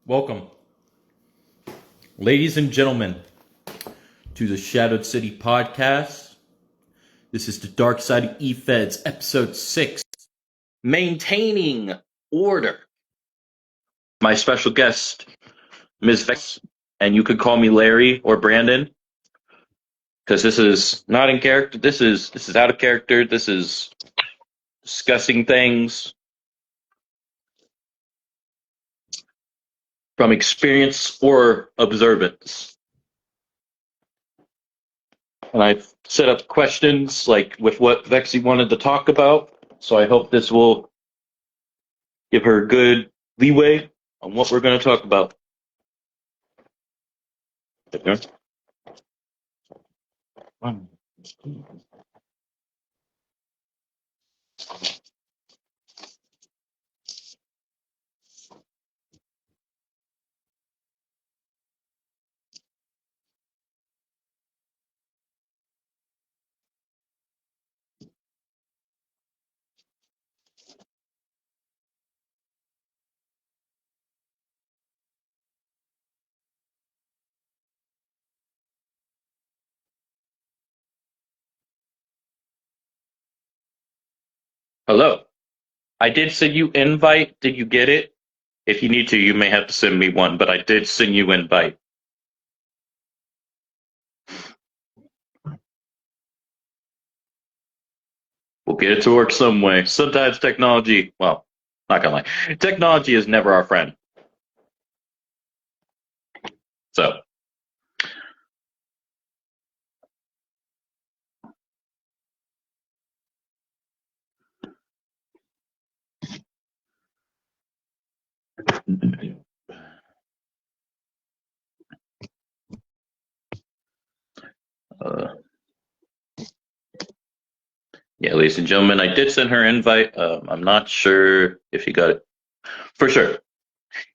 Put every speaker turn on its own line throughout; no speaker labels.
Welcome, ladies and gentlemen, to the Shadowed City podcast. This is the Dark Side of Efeds, episode 6, Maintaining Order. My special guest, Ms. Vex, and you could call me Larry or Brandon, because this is not in character. This is out of character. This is discussing things from experience or observance. And I've set up questions like with what Vexy wanted to talk about. So I hope this will give her good leeway on what we're going to talk about. Okay. Hello. I did send you invite. Did you get it? If you need to, you may have to send me one, but I did send you invite. We'll get it to work some way. Sometimes technology, well, not gonna lie, technology is never our friend. So, uh, yeah, ladies and gentlemen, I did send her invite. I'm not sure if you got it. For sure.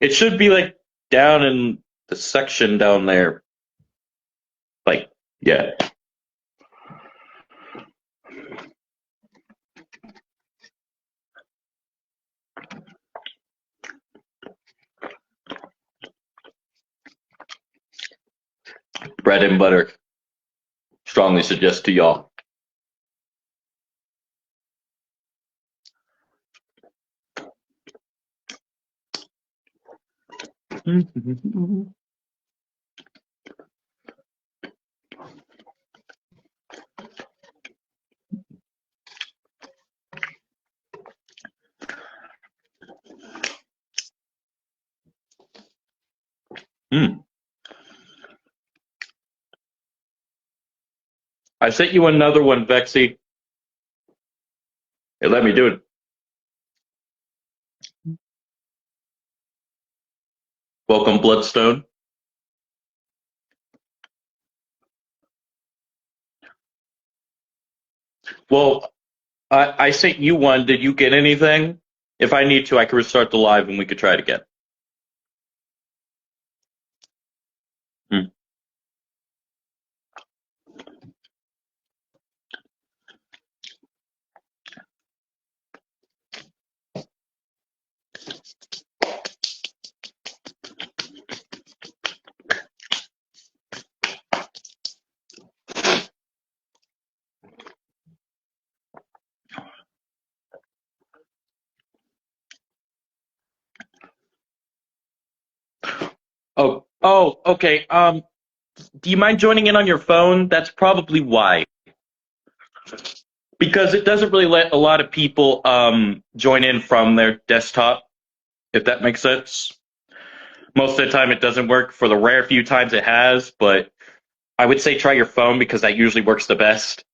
It should be like down in the section down there. Like, yeah. Bread and butter. Strongly suggest to y'all. Mm. I sent you another one, Vexy. It let me do it. Welcome, Bloodstone. Well, I sent you one. Did you get anything? If I need to, I can restart the live and we could try it again. Mm. Oh, okay. Do you mind joining in on your phone? That's probably why. Because it doesn't really let a lot of people join in from their desktop, if that makes sense. Most of the time it doesn't work. For the rare few times it has, but I would say try your phone because that usually works the best.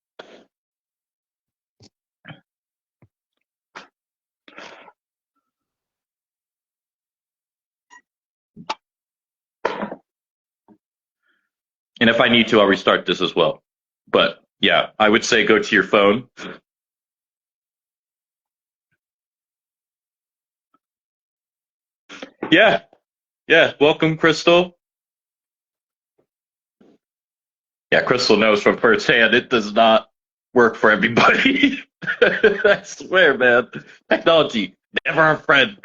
And if I need to, I'll restart this as well. But yeah, I would say go to your phone. Yeah, yeah. Welcome, Crystal. Yeah, Crystal knows from firsthand it does not work for everybody. I swear, man. Technology, never our friend.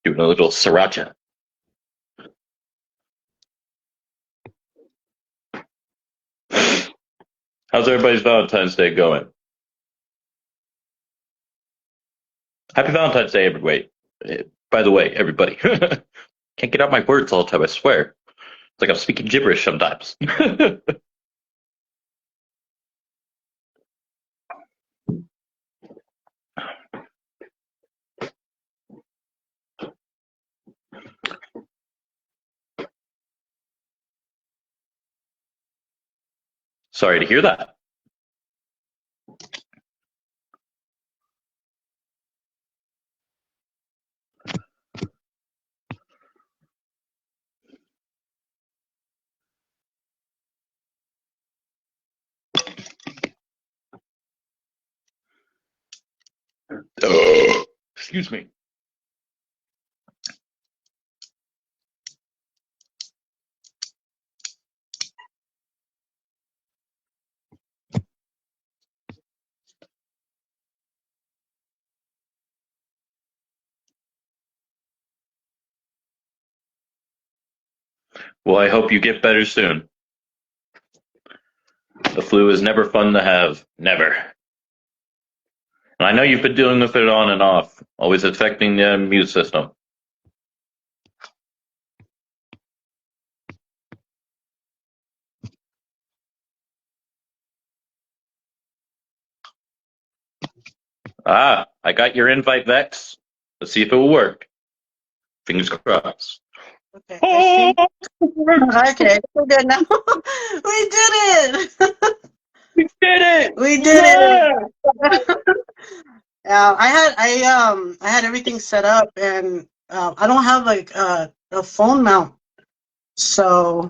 Doing a little sriracha. How's everybody's Valentine's Day going? Happy Valentine's Day, everybody. By the way, everybody. Can't get out my words all the time, I swear. It's like I'm speaking gibberish sometimes. Sorry to hear that. Oh, excuse me. Well, I hope you get better soon. The flu is never fun to have. Never. And I know you've been dealing with it on and off, always affecting the immune system. Ah, I got your invite, Vex. Let's see if it will work. Fingers crossed.
Okay,
Oh!
okay, we're good now. We did it.
We did it!
We did it. Yeah, I had everything set up, and I don't have like a phone mount, so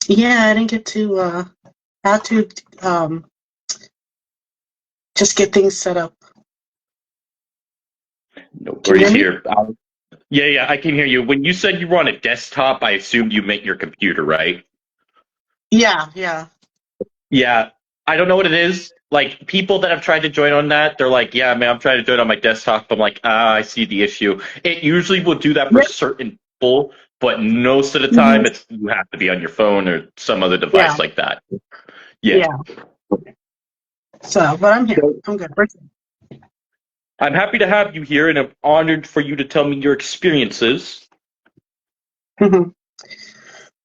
yeah, I didn't get to have to just get things set up.
No
Can you
worries
hear me?
here. Yeah, I can hear you. When you said you were on a desktop, I assumed you meant your computer, right?
Yeah.
Yeah, I don't know what it is. Like, people that have tried to join on that, they're like, yeah, man, I'm trying to join on my desktop. I'm like, I see the issue. It usually will do that for
Yeah.
certain people, but most of the
Mhm.
time, you have to be on your phone or some other
Yeah.
device like that. Yeah.
Yeah. So, but I'm here. I'm good.
I'm happy to have you here, and I'm honored for you to tell me your experiences.
Mhm.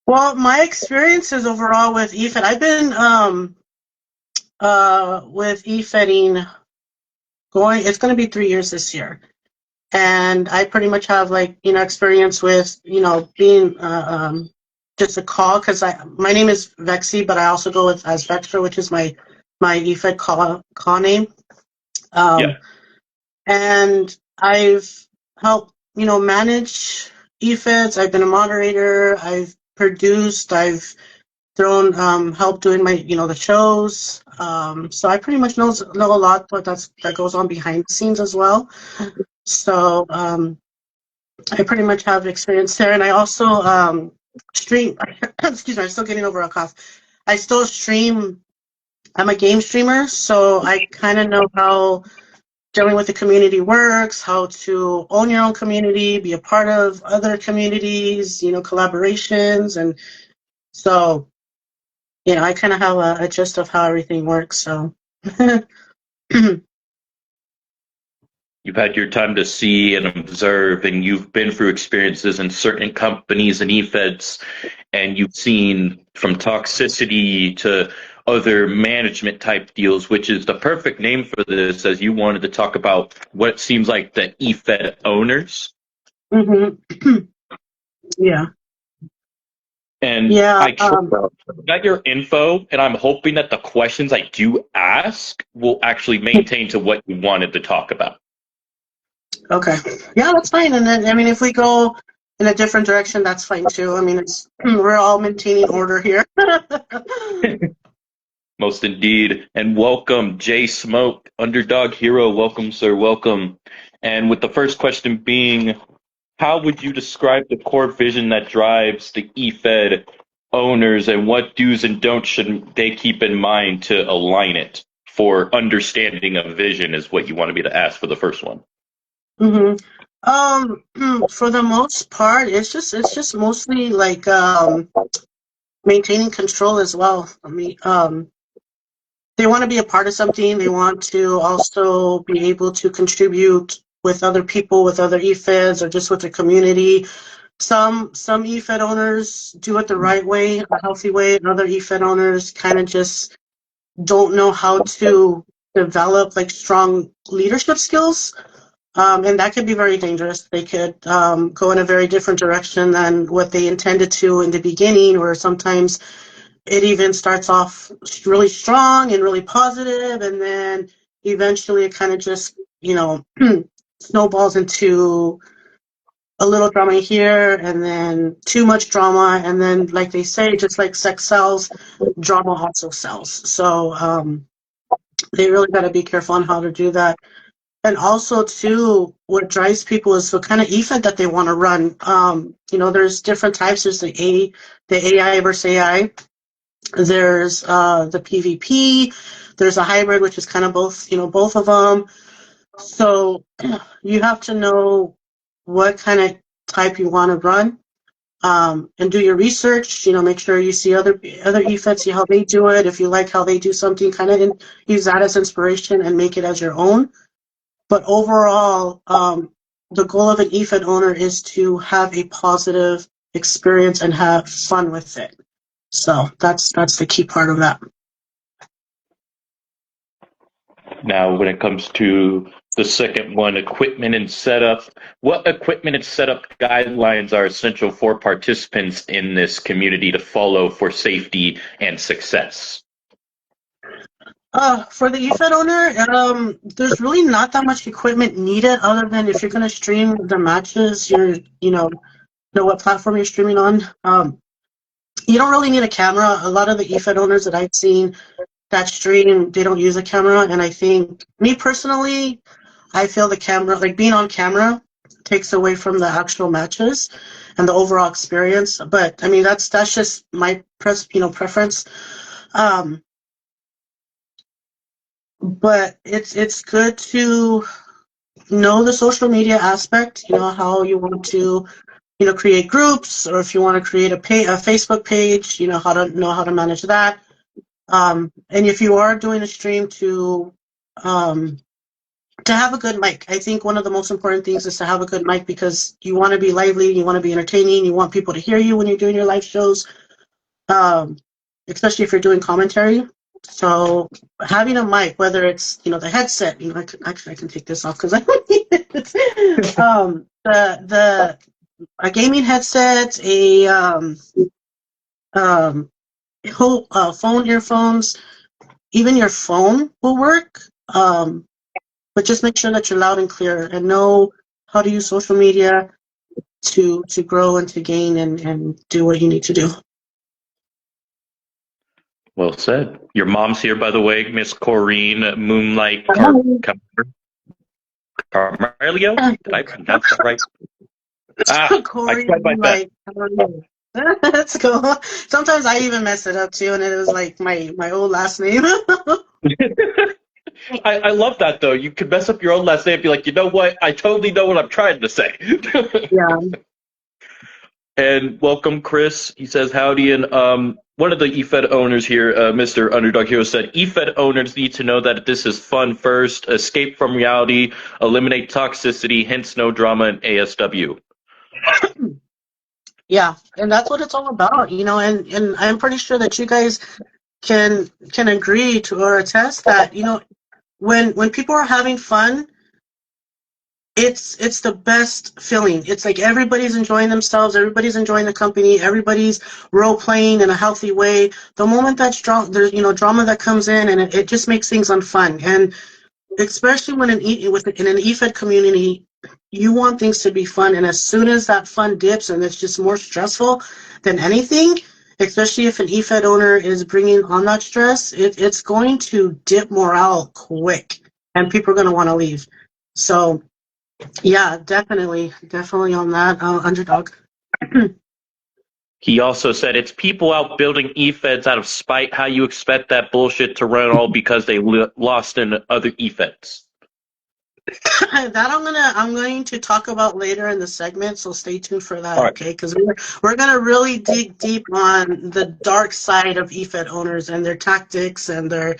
Well, my experiences overall with EFED, I've been with EFEDing it's going to be 3 years this year, and I pretty much have like experience with being just a call, because my name is Vexy, but I also go with as Vextra, which is my EFED call name.
Yeah.
And I've helped manage EFEDs. I've been a moderator. I've produced. I've thrown help doing my the shows. So I pretty much know a lot what that goes on behind the scenes as well. So I pretty much have experience there, and I also stream. Excuse me, I'm still getting over a cough. I still stream. I'm a game streamer, so I kind of know how dealing with the community works, how to own your own community, be a part of other communities, collaborations, and so I kind of have a gist of how everything works. So.
You've had your time to see and observe, and you've been through experiences in certain companies and EFEDs, and you've seen from toxicity to other management type deals, which is the perfect name for this, as you wanted to talk about what seems like the EFED owners.
Mm-hmm. Yeah.
And
Yeah.
got your info, and I'm hoping that the questions I do ask will actually maintain to what you wanted to talk about.
Okay. Yeah, that's fine. And then, I mean, if we go in a different direction, that's fine too. I mean, we're all maintaining order here.
Most indeed. And welcome, Jay Smoke, Underdog Hero. Welcome, sir. Welcome. And with the first question being, how would you describe the core vision that drives the EFED owners, and what do's and don'ts should they keep in mind to align it for understanding a vision is what you wanted me to ask for the first one.
Mm-hmm. For the most part, it's just mostly like maintaining control as well. I mean, they want to be a part of something. They want to also be able to contribute with other people, with other EFEDs, or just with the community. Some EFED owners do it the right way, a healthy way, and other EFED owners kind of just don't know how to develop like strong leadership skills. And that could be very dangerous. They could go in a very different direction than what they intended to in the beginning, or sometimes it even starts off really strong and really positive, and then eventually it kind of just, snowballs into a little drama here, and then too much drama, and then, like they say, just like sex sells, drama also sells. So they really got to be careful on how to do that. And also, too, what drives people is what kind of EFED that they want to run. There's different types. There's the AI versus AI. There's the PvP. There's a hybrid, which is kind of both of them. So you have to know what kind of type you want to run, and do your research. Make sure you see other EFEDs, see how they do it. If you like how they do something, kind of use that as inspiration and make it as your own. But overall, the goal of an EFED owner is to have a positive experience and have fun with it. So that's the key part of that.
Now, when it comes to the second one, equipment and setup, what equipment and setup guidelines are essential for participants in this community to follow for safety and success?
For the EFED owner, there's really not that much equipment needed, other than if you're going to stream the matches, know what platform you're streaming on. You don't really need a camera. A lot of the EFED owners that I've seen that stream, they don't use a camera, and I think, me personally, I feel the camera, like being on camera, takes away from the actual matches and the overall experience. But I mean, that's just my preference. Um, but it's good to know the social media aspect. How you want to create groups, or if you want to create a Facebook page, how to manage that. And if you are doing a stream, to have a good mic. I think one of the most important things is to have a good mic, because you want to be lively, you want to be entertaining, you want people to hear you when you're doing your live shows, especially if you're doing commentary. So having a mic, whether it's the headset, I can take this off because I don't need it. The a gaming headset, a whole phone earphones, even your phone will work. But just make sure that you're loud and clear and know how to use social media to grow and to gain and do what you need to do.
Well said. Your mom's here, by the way, Miss Corrine Moonlight Carmelio. Did I pronounce that right? I tried my best.
Let's go. Sometimes I even mess it up too, and it was like my old last name.
I love that, though. You could mess up your own last name and be like, you know what? I totally know what I'm trying to say.
Yeah.
And welcome, Chris. He says, howdy. And one of the EFED owners here, Mr. Underdog Hero, said, EFED owners need to know that this is fun first, escape from reality, eliminate toxicity, hence no drama in ASW.
Yeah, and that's what it's all about, and I'm pretty sure that you guys can agree to or attest that, when people are having fun, it's the best feeling. It's like everybody's enjoying themselves, everybody's enjoying the company, everybody's role playing in a healthy way. The moment there's drama that comes in, and it just makes things unfun. And especially when in an EFED community, you want things to be fun, and as soon as that fun dips and it's just more stressful than anything, especially if an EFED owner is bringing on that stress, it's going to dip morale quick, and people are going to want to leave. So yeah, definitely on that, Underdog.
He also said, it's people out building EFEDs out of spite. How you expect that bullshit to run all because they lost in other EFEDs?
That I'm going to talk about later in the segment, so stay tuned for that,
All right.
okay? Because we're gonna really dig deep on the dark side of EFED owners and their tactics and their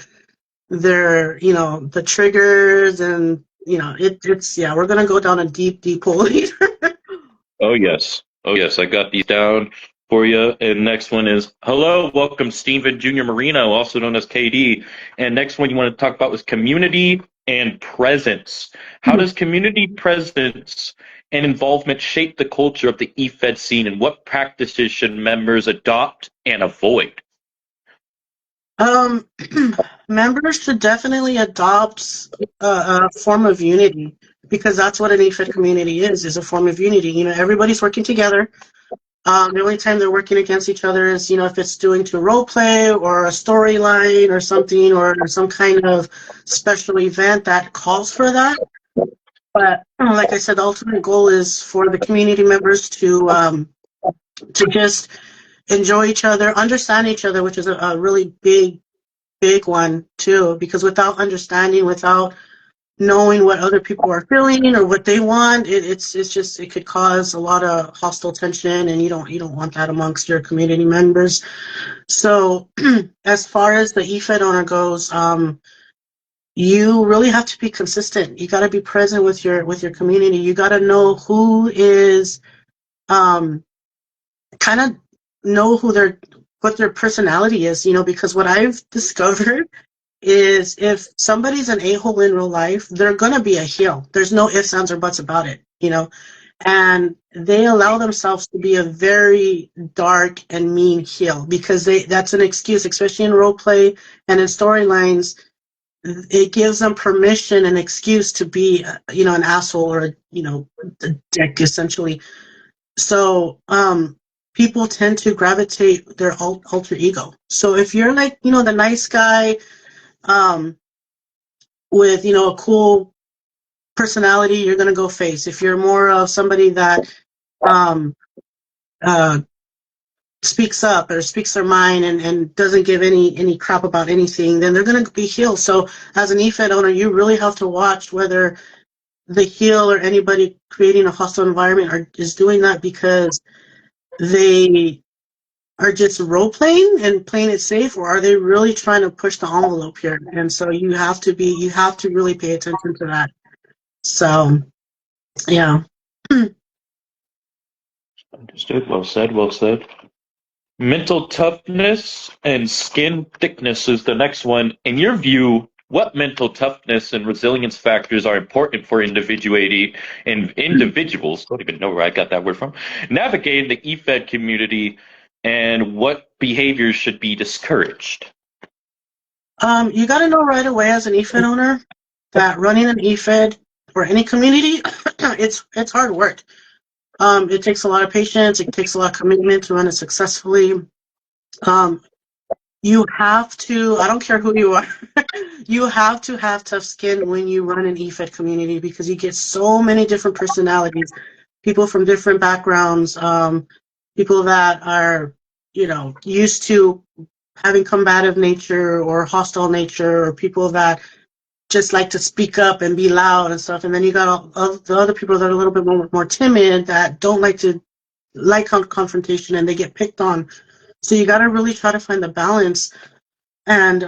the triggers and it's yeah, we're gonna go down a deep hole later.
Oh, yes. Oh, yes. I got these down for you. And next one is hello, welcome, Steven Jr. Marino, also known as KD. And next one you want to talk about was community and presence. How does community presence and involvement shape the culture of the eFed scene, and what practices should members adopt and avoid?
Um, Members should definitely adopt a form of unity because that's what an EFED community is a form of unity. Everybody's working together. The only time they're working against each other is, if it's doing to role play or a storyline or something or some kind of special event that calls for that. But like I said, the ultimate goal is for the community members to just enjoy each other, understand each other, which is a really big one too. Because without understanding, without knowing what other people are feeling or what they want, it could cause a lot of hostile tension, and you don't want that amongst your community members. So, as far as the EFED owner goes, you really have to be consistent. You got to be present with your community. You got to know who is um, kind of know what their personality is. Because what I've discovered is if somebody's an a-hole in real life, they're gonna be a heel. There's no ifs, ands, or buts about it. And they allow themselves to be a very dark and mean heel because that's an excuse, especially in role play and in storylines. It gives them permission and excuse to be, an asshole or, a dick, essentially. So, people tend to gravitate their alter ego. So if you're like, the nice guy, um, with a cool personality, you're going to go face. If you're more of somebody that um, uh, speaks up or speaks their mind and doesn't give any crap about anything, then they're going to be heel. So as an EFED owner, you really have to watch whether the heel or anybody creating a hostile environment is doing that because they are just role playing and playing it safe, or are they really trying to push the envelope here? And so you have to really pay attention to that. So yeah.
Understood. Well said. Well said. Mental toughness and skin thickness is the next one. In your view, what mental toughness and resilience factors are important for individuality and individuals, don't even know where I got that word from, navigating the eFed community, and what behaviors should be discouraged?
You got to know right away as an EFED owner that running an EFED or any community, it's hard work. It takes a lot of patience. It takes a lot of commitment to run it successfully. Um, you have to. I don't care who you are. You have to have tough skin when you run an EFED community because you get so many different personalities, people from different backgrounds, people that are used to having combative nature or hostile nature, or people that just like to speak up and be loud and stuff. And then you got all the other people that are a little bit more timid that don't like confrontation and they get picked on. So you got to really try to find the balance and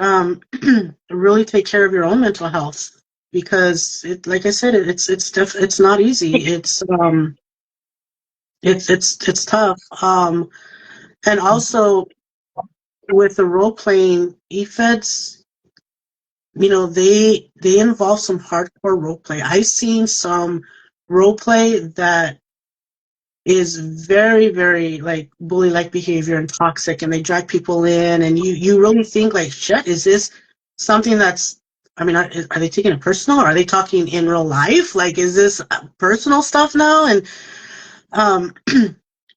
really take care of your own mental health because like I said, it's not easy. It's tough. And also with the role playing EFEDs, they involve some hardcore role play. I've seen some role play that is very, very like bully like behavior and toxic, and they drag people in, and you really think like, shit, is this something that's, I mean, are they taking it personal, or are they talking in real life? Like, is this personal stuff now? And um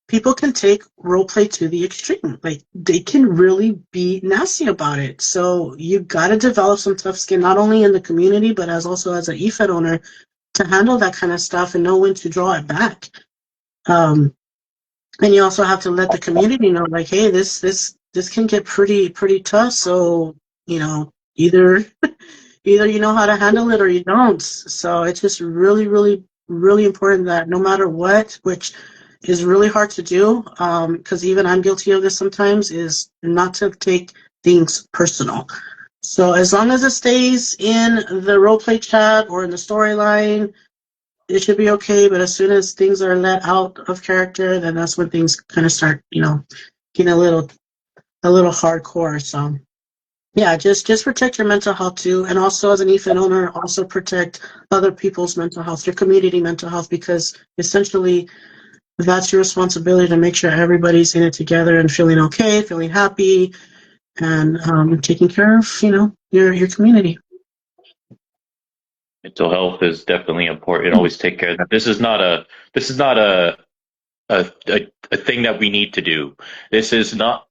people can take role play to the extreme. Like, they can really be nasty about it. So you got to develop some tough skin, not only in the community, but also as an EFED owner, to handle that kind of stuff and know when to draw it back. And you also have to let the community know, like, hey, this can get pretty tough. So either Either you know how to handle it or you don't. So it's just really, really, really important that no matter what, which is really hard to do, because even I'm guilty of this sometimes, is not to take things personal. So as long as it stays in the roleplay chat or in the storyline, it should be okay. But as soon as things are let out of character, then that's when things kind of start, getting a little hardcore. So yeah, just protect your mental health too, and also as an EFED owner, also protect other people's mental health, your community mental health, because essentially that's your responsibility to make sure everybody's in it together and feeling okay, feeling happy, and taking care of your community.
Mental health is definitely important. Always take care of that. This is not a thing that we need to do. This is a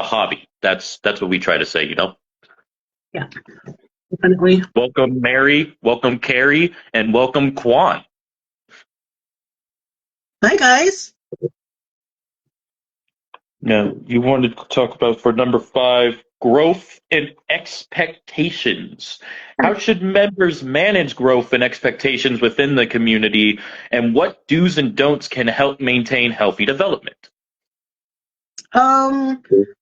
hobby. That's what we try to say, you know.
Yeah, definitely.
Welcome Mary, welcome Carrie, and welcome Kwan.
Hi guys.
Now, you wanted to talk about for number 5, growth and expectations. How should members manage growth and expectations within the community, and what do's and don'ts can help maintain healthy development?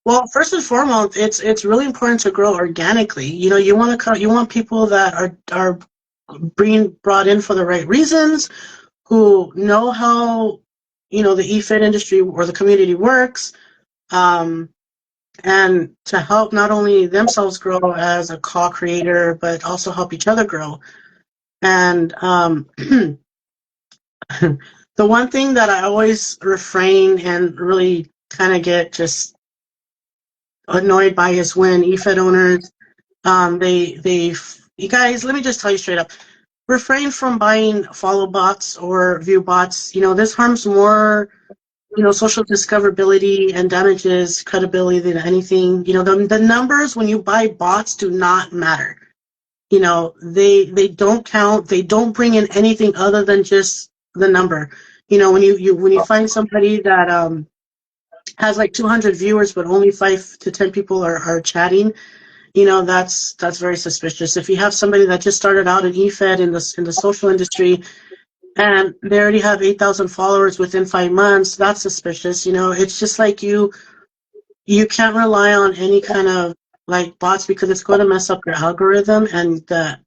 Well, first and foremost, it's really important to grow organically. You want people that are being brought in for the right reasons, who know how the EFIT industry or the community works, um, and to help not only themselves grow as a co-creator, but also help each other grow. And the one thing that I always refrain and really kind of get just annoyed by is when EFED owners, you guys, let me just tell you straight up, refrain from buying follow bots or view bots. This harms more, social discoverability and damages credibility than anything. The numbers when you buy bots do not matter. They don't count. They don't bring in anything other than just the number. When you find somebody that has like 200 viewers, but only 5 to 10 people are chatting, that's very suspicious. If you have somebody that just started out in EFED in the social industry and they already have 8,000 followers within 5 months, that's suspicious. It's just like you can't rely on any kind of like bots, because it's going to mess up your algorithm and the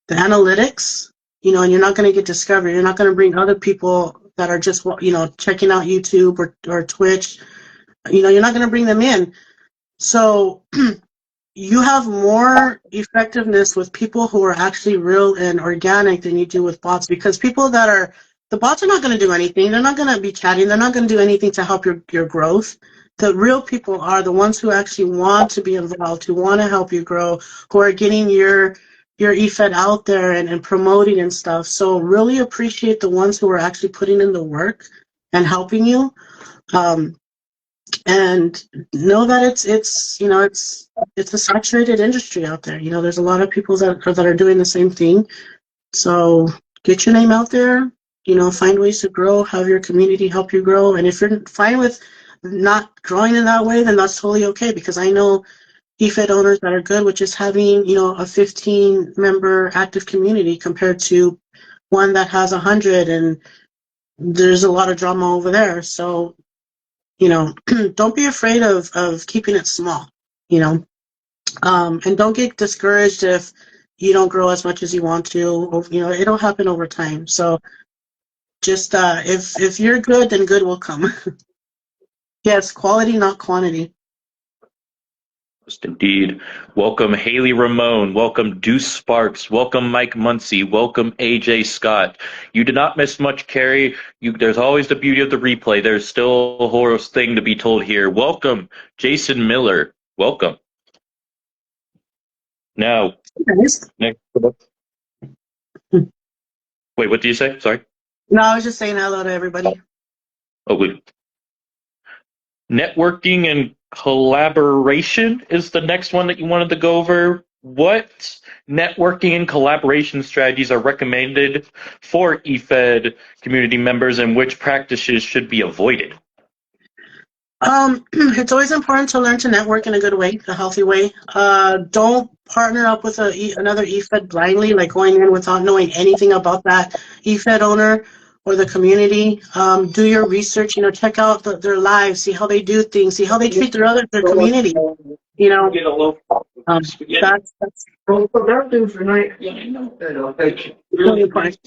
analytics. And you're not going to get discovered. You're not going to bring other people that are just checking out YouTube or Twitch. You're not going to bring them in. So you have more effectiveness with people who are actually real and organic than you do with bots, because the bots are not going to do anything. They're not going to be chatting. They're not going to do anything to help your growth. The real people are the ones who actually want to be involved, who want to help you grow, who are getting your EFED out there and promoting and stuff. So really appreciate the ones who are actually putting in the work and helping you. And know that it's a saturated industry out there. There's a lot of people that are doing the same thing. So get your name out there. Find ways to grow. Have your community help you grow. And if you're fine with not growing in that way, then that's totally okay. Because I know EFED owners that are good with just having a 15-member active community compared to one that has 100, and there's a lot of drama over there. So don't be afraid of keeping it small, and don't get discouraged if you don't grow as much as you want to. Or, it'll happen over time. So just if you're good, then good will come. Yes, quality, not quantity.
Just indeed. Welcome Haley Ramone. Welcome Deuce Sparks. Welcome Mike Muncie. Welcome AJ Scott. You did not miss much, Carrie. There's always the beauty of the replay. There's still a horror thing to be told here. Welcome Jason Miller. Welcome. Now,
Nice.
next. Wait, what do you say? Sorry.
No, I was just saying hello to everybody.
Oh, good. Networking and collaboration is the next one that you wanted to go over. What networking and collaboration strategies are recommended for EFED community members, and which practices should be avoided?
It's always important to learn to network in a good way, a healthy way. Don't partner up with another EFED blindly, like going in without knowing anything about that EFED owner or the community. Do your research, check out their lives, see how they do things, see how they treat their community. You know,
Get a loaf of spaghetti.
that's
Well, for that dude for night, yeah, I know. Thank you.
really important.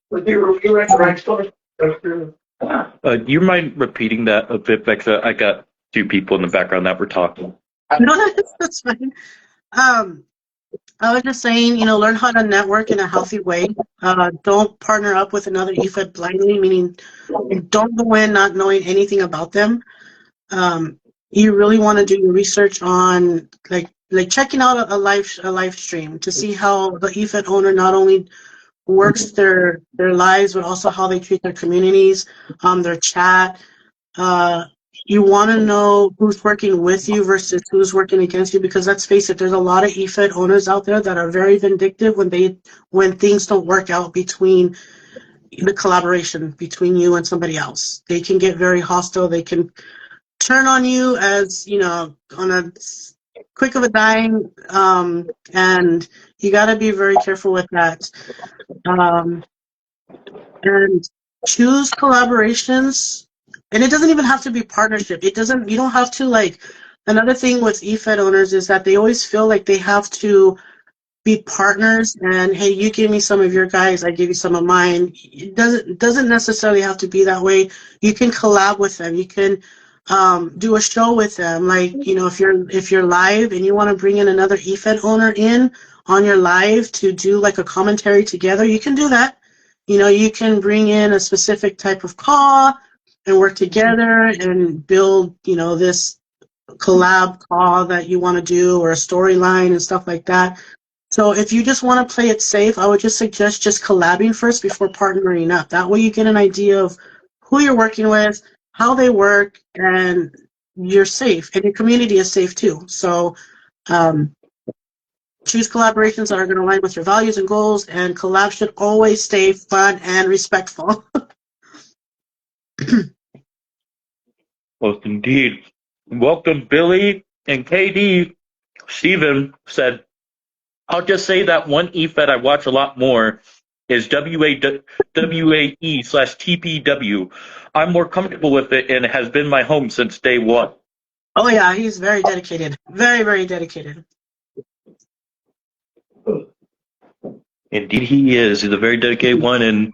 But you're at the right store. That's true.
Do you mind repeating that a bit, Vexa? I got two people in the background that were talking.
No, that's fine. I was just saying, learn how to network in a healthy way. Don't partner up with another EFED blindly, meaning don't go in not knowing anything about them. You really want to do your research on like checking out a live stream to see how the EFED owner not only works their lives, but also how they treat their communities, their chat. Uh, you want to know who's working with you versus who's working against you, because let's face it, there's a lot of EFED owners out there that are very vindictive when things don't work out between the collaboration between you and somebody else. They can get very hostile. They can turn on you as, on a quick of a dime, and you got to be very careful with that. And choose collaborations, and it doesn't even have to be partnership. You don't have to, like, another thing with EFED owners is that they always feel like they have to be partners, and hey, you give me some of your guys, I give you some of mine. It doesn't necessarily have to be that way. You can collab with them. You can do a show with them. Like, if you're live and you want to bring in another EFED owner in on your live to do like a commentary together, you can do that. You can bring in a specific type of call and work together and build, this collab call that you want to do, or a storyline and stuff like that. So if you just want to play it safe, I would just suggest just collabing first before partnering up. That way you get an idea of who you're working with, how they work, and you're safe, and your community is safe too. So choose collaborations that are going to align with your values and goals, and collab should always stay fun and respectful.
Most indeed. Welcome, Billy and KD. Steven said, I'll just say that one EFED I watch a lot more is WAE/TPW. I'm more comfortable with it, and it has been my home since day one.
Oh yeah, he's very dedicated. Very, very dedicated.
Indeed he is. He's a very dedicated one. And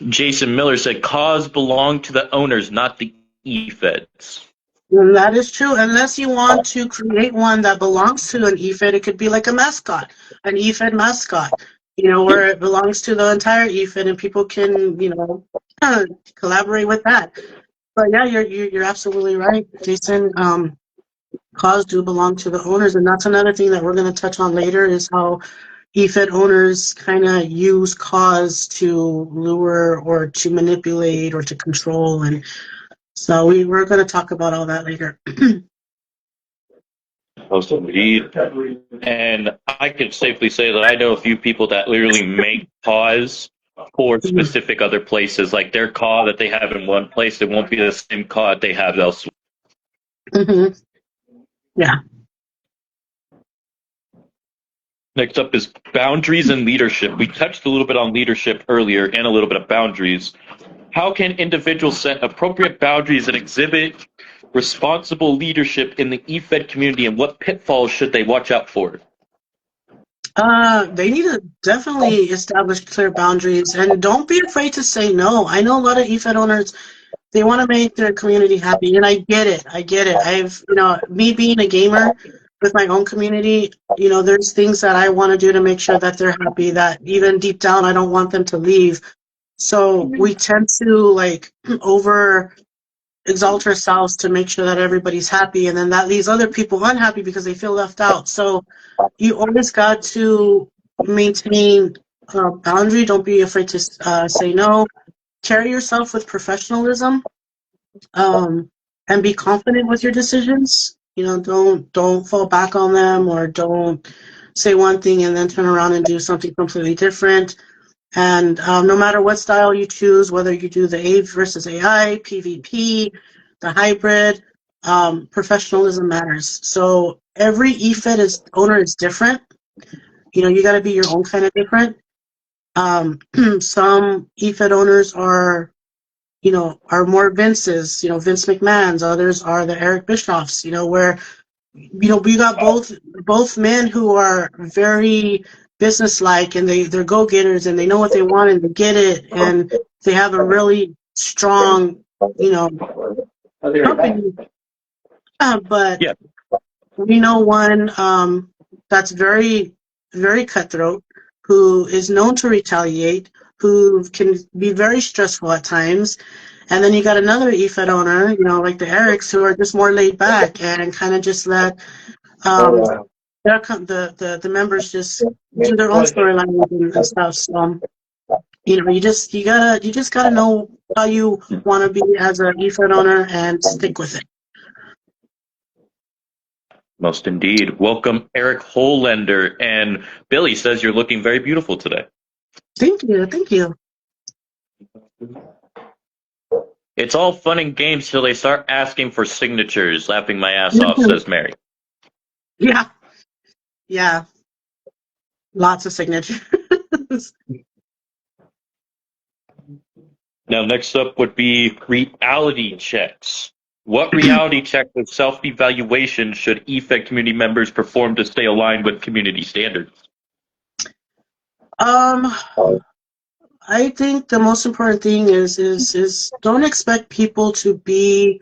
Jason Miller said, cause belong to the owners, not the EFEDs.
And that is true, unless you want to create one that belongs to an EFED. It could be like a mascot, an EFED mascot, where it belongs to the entire EFED and people can, collaborate with that. But yeah, you're absolutely right, Jason. Cause do belong to the owners, and that's another thing that we're going to touch on later, is how EFED owners kind of use cause to lure or to manipulate or to control, and so we're going to talk about all that later.
And I can safely say that I know a few people that literally make cause for specific other places. Like their cause that they have in one place, it won't be the same cause they have elsewhere.
Mm-hmm. Yeah.
Next up is boundaries and leadership. We touched a little bit on leadership earlier and a little bit of boundaries. How can individuals set appropriate boundaries and exhibit responsible leadership in the EFED community, and what pitfalls should they watch out for?
They need to definitely establish clear boundaries, and don't be afraid to say no. I know a lot of EFED owners, they want to make their community happy, and I get it. I've, me being a gamer with my own community, there's things that I want to do to make sure that they're happy, that even deep down, I don't want them to leave. So we tend to over exalt ourselves to make sure that everybody's happy, and then that leaves other people unhappy because they feel left out. So you always got to maintain a boundary. Don't be afraid to say no. Carry yourself with professionalism, and be confident with your decisions. Don't fall back on them, or don't say one thing and then turn around and do something completely different. And no matter what style you choose, whether you do the A versus AI, PvP, the hybrid, professionalism matters. So every EFED owner is different. You got to be your own kind of different. Some EFED owners are more Vinces, Vince McMahons. Others are the Eric Bischoffs, where, we got both men who are very businesslike, and they're go-getters, and they know what they want, and they get it, and they have a really strong, company. But
Yeah.
we know one that's very, very cutthroat, who is known to retaliate, who can be very stressful at times. And then you got another EFED owner, like the Erics, who are just more laid back and kind of just let the members just do their own storyline and stuff. So you just gotta know how you want to be as an EFED owner and stick with it.
Most indeed. Welcome, Eric Hollander. And Billy says you're looking very beautiful today.
Thank you.
It's all fun and games till they start asking for signatures. Laughing my ass off, says Mary.
Yeah. Lots of signatures.
Now, next up would be reality checks. What reality check of self-evaluation should EFED community members perform to stay aligned with community standards?
I think the most important thing is don't expect people to be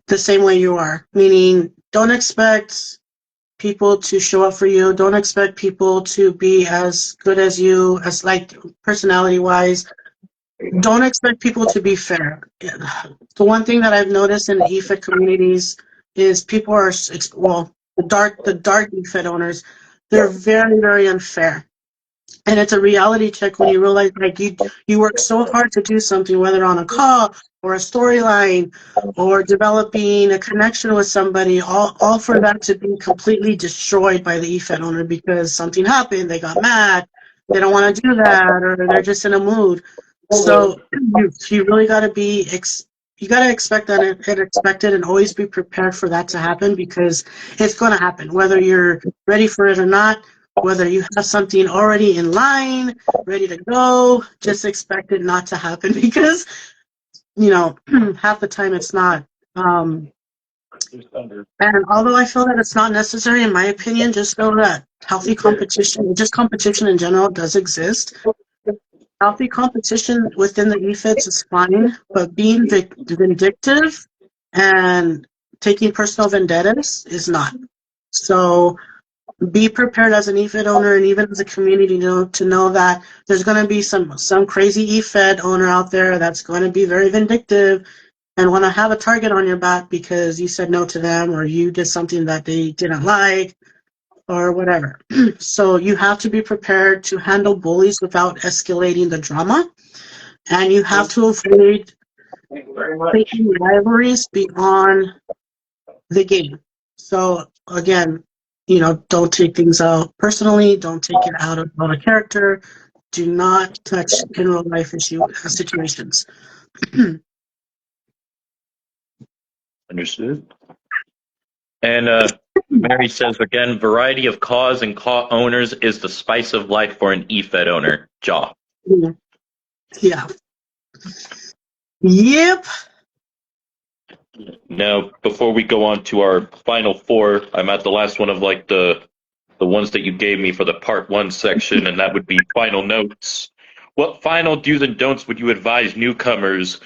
the same way you are. Meaning, don't expect people to show up for you. Don't expect people to be as good as you, as like personality-wise. Don't expect people to be fair. The one thing that I've noticed in the EFED communities is people are, the dark EFED owners, they're very, very unfair. And it's a reality check when you realize, like, you work so hard to do something, whether on a call or a storyline or developing a connection with somebody, all for that to be completely destroyed by the EFED owner because something happened, they got mad, they don't want to do that, or they're just in a mood. So you really got to expect that and expect it, and always be prepared for that to happen, because it's going to happen, whether you're ready for it or not. Whether you have something already in line, ready to go, just expect it not to happen, because, half the time it's not. And although I feel that it's not necessary, in my opinion, just know that healthy competition, just competition in general, does exist. Healthy competition within the EFEDs is fine, but being vindictive and taking personal vendettas is not. So be prepared as an EFED owner, and even as a community, to know that there's going to be some crazy EFED owner out there that's going to be very vindictive and want to have a target on your back because you said no to them, or you did something that they didn't like, or whatever. So you have to be prepared to handle bullies without escalating the drama, and you have to avoid taking rivalries beyond the game. So again, don't take things out personally. Don't take it out of a character. Do not touch in real life situations.
Understood. And Mary says again, variety of cause and owners is the spice of life for an EFED owner. Jaw.
Yeah. Yep.
Now, before we go on to our final four, I'm at the last one of like the ones that you gave me for the part one section, and that would be final notes. What final do's and don'ts would you advise newcomers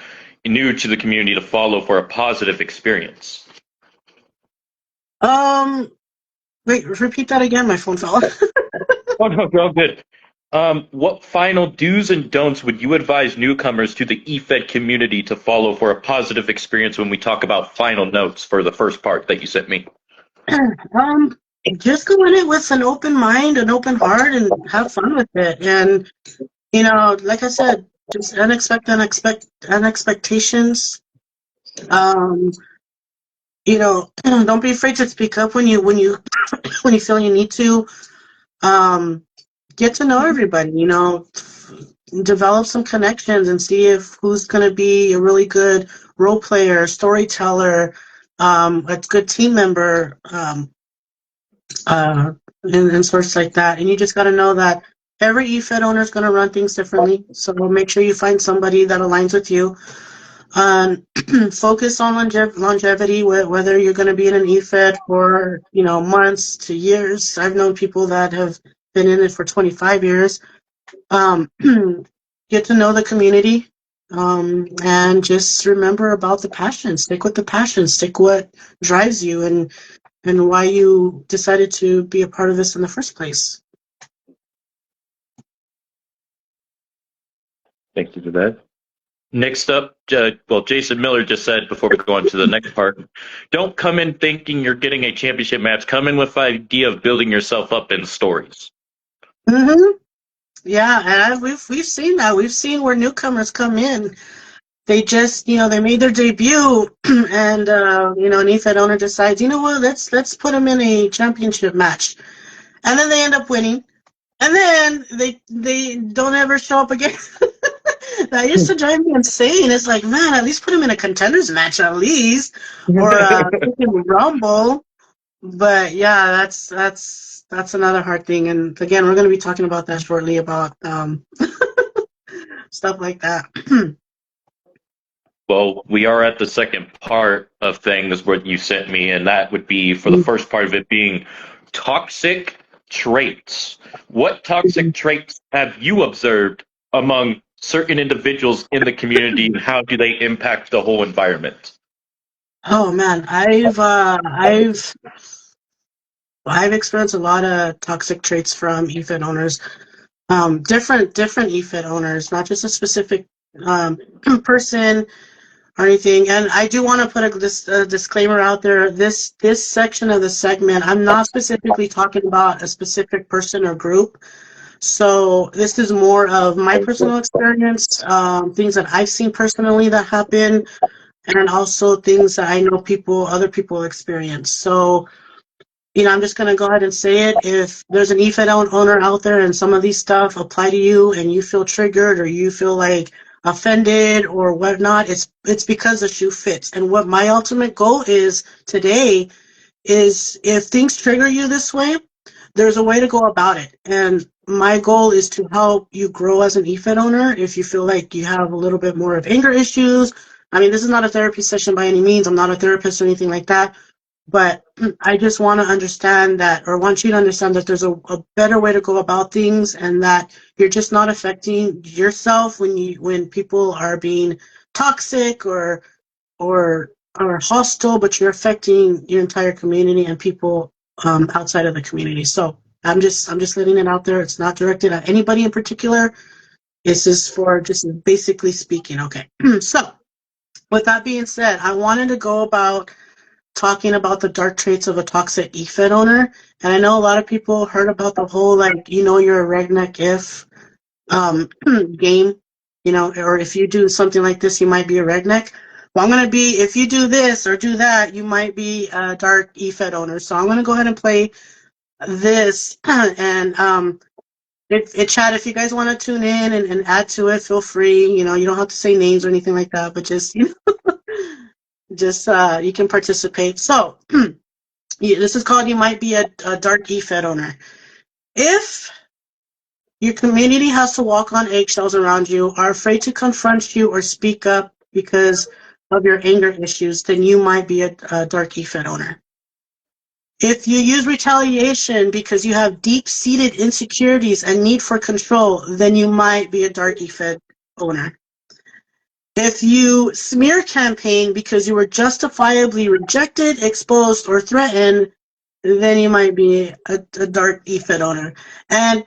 new to the community to follow for a positive experience?
Wait, repeat that again. My phone fell.
Oh no, you're all good. What final do's and don'ts would you advise newcomers to the EFED community to follow for a positive experience when we talk about final notes for the first part that you sent me?
Just go in it with an open mind, an open heart, and have fun with it. And, like I said, just expectations. Don't be afraid to speak up when you when you feel you need to. Get to know everybody, develop some connections and see if who's going to be a really good role player, storyteller, a good team member, and sorts like that. And you just got to know that every EFED owner is going to run things differently. So make sure you find somebody that aligns with you. Focus on longevity, whether you're going to be in an EFED for, months to years. I've known people that have been in it for 25 years. Get to know the community, and just remember about the passion. Stick with the passion. Stick what drives you and why you decided to be a part of this in the first place.
Thank you for that. Next up, Jason Miller just said before we go on to the next part, don't come in thinking you're getting a championship match. Come in with the idea of building yourself up in stories.
Mm-hmm. Yeah, and we've seen that. We've seen where newcomers come in. They just, they made their debut, and an EFED owner decides, you know what, let's put them in a championship match, and then they end up winning, and then they don't ever show up again. That used to drive me insane. It's like, man, at least put them in a contenders match, at least, or a rumble. But yeah, that's another hard thing. And again, we're going to be talking about that shortly, about stuff like that.
Well, we are at the second part of things what you sent me, and that would be for the first part of it being toxic traits. What toxic traits have you observed among certain individuals in the community, and how do they impact the whole environment?
Oh man, I've experienced a lot of toxic traits from EFED owners. Different EFED owners, not just a specific person or anything. And I do want to put a disclaimer out there. This section of the segment, I'm not specifically talking about a specific person or group. So this is more of my personal experience, things that I've seen personally that happen, and also things that I know other people experience. So, I'm just going to go ahead and say it. If there's an EFED owner out there and some of these stuff apply to you and you feel triggered or you feel like offended or whatnot, it's because the shoe fits. And what my ultimate goal is today is, if things trigger you this way, there's a way to go about it. And my goal is to help you grow as an EFED owner. If you feel like you have a little bit more of anger issues, I mean, this is not a therapy session by any means. I'm not a therapist or anything like that. But I just want to understand that, or want you to understand that there's a better way to go about things, and that you're just not affecting yourself when people are being toxic or hostile, but you're affecting your entire community and people outside of the community. So I'm just letting it out there. It's not directed at anybody in particular. This is for just basically speaking. Okay. So with that being said, I wanted to go about talking about the dark traits of a toxic EFED owner. And I know a lot of people heard about the whole, like, you're a redneck if game, or if you do something like this, you might be a redneck. Well, I'm going to be, if you do this or do that, you might be a dark EFED owner. So I'm going to go ahead and play this. And chat, if you guys want to tune in and add to it, feel free. You don't have to say names or anything like that, but just, just you can participate. So this is called, you might be a dark EFED owner. If your community has to walk on eggshells around you, are afraid to confront you or speak up because of your anger issues, then you might be a dark EFED owner. If you use retaliation because you have deep-seated insecurities and need for control, then you might be a dark EFED owner. If you smear campaign because you were justifiably rejected, exposed, or threatened, then you might be a dark EFED owner. And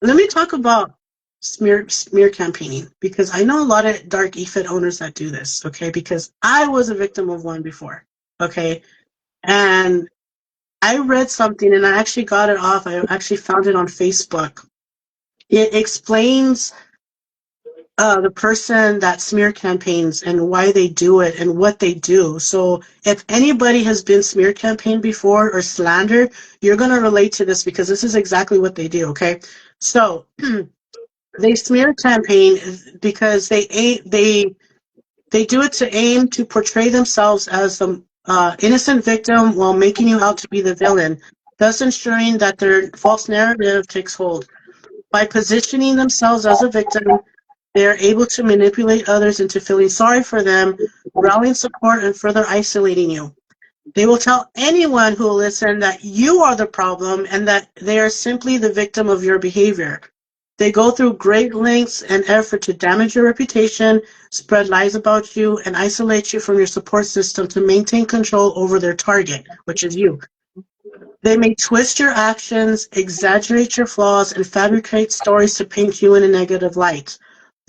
let me talk about smear campaigning, because I know a lot of dark EFED owners that do this, okay? Because I was a victim of one before, okay? And I read something, and I actually got it off. I actually found it on Facebook. It explains the person that smear campaigns and why they do it and what they do. So if anybody has been smear campaigned before or slandered, you're going to relate to this, because this is exactly what they do, okay? So they smear campaign because they do it to aim to portray themselves as innocent victim while making you out to be the villain, thus ensuring that their false narrative takes hold. By positioning themselves as a victim, they are able to manipulate others into feeling sorry for them, rallying support, and further isolating you. They will tell anyone who will listen that you are the problem and that they are simply the victim of your behavior. They go through great lengths and effort to damage your reputation, spread lies about you, and isolate you from your support system to maintain control over their target, which is you. They may twist your actions, exaggerate your flaws, and fabricate stories to paint you in a negative light.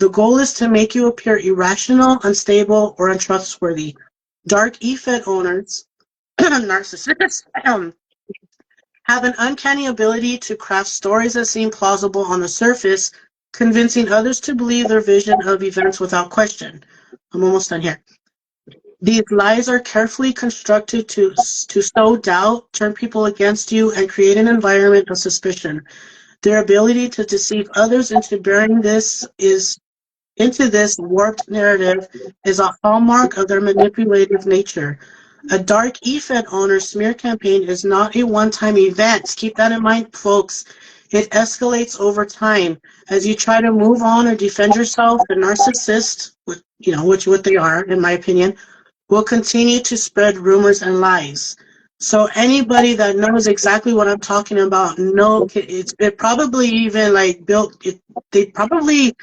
The goal is to make you appear irrational, unstable, or untrustworthy. Dark EFED owners, narcissists, have an uncanny ability to craft stories that seem plausible on the surface, convincing others to believe their vision of events without question. I'm almost done here. These lies are carefully constructed to sow doubt, turn people against you, and create an environment of suspicion. Their ability to deceive others into this warped narrative is a hallmark of their manipulative nature. A dark EFED owner smear campaign is not a one-time event. Keep that in mind, folks. It escalates over time. As you try to move on or defend yourself, the narcissist, which what they are, in my opinion, will continue to spread rumors and lies. So anybody that knows exactly what I'm talking about, it probably even like they probably,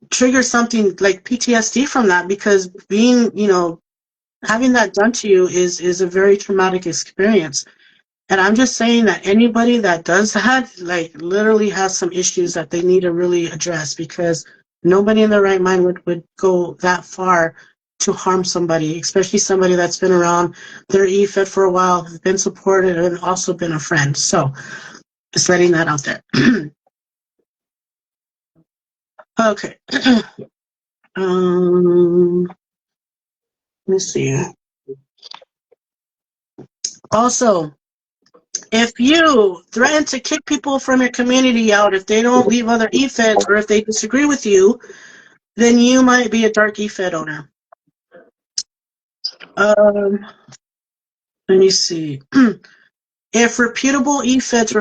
trigger something like PTSD from that, because having that done to you is a very traumatic experience. And I'm just saying that anybody that does that, like, literally has some issues that they need to really address, because nobody in their right mind would go that far to harm somebody, especially somebody that's been around their EFED for a while, has been supported, and also been a friend. So just letting that out there. Okay. Let me see. Also, if you threaten to kick people from your community out if they don't leave other EFEDs or if they disagree with you, then you might be a dark EFED owner. Let me see. If reputable EFEDs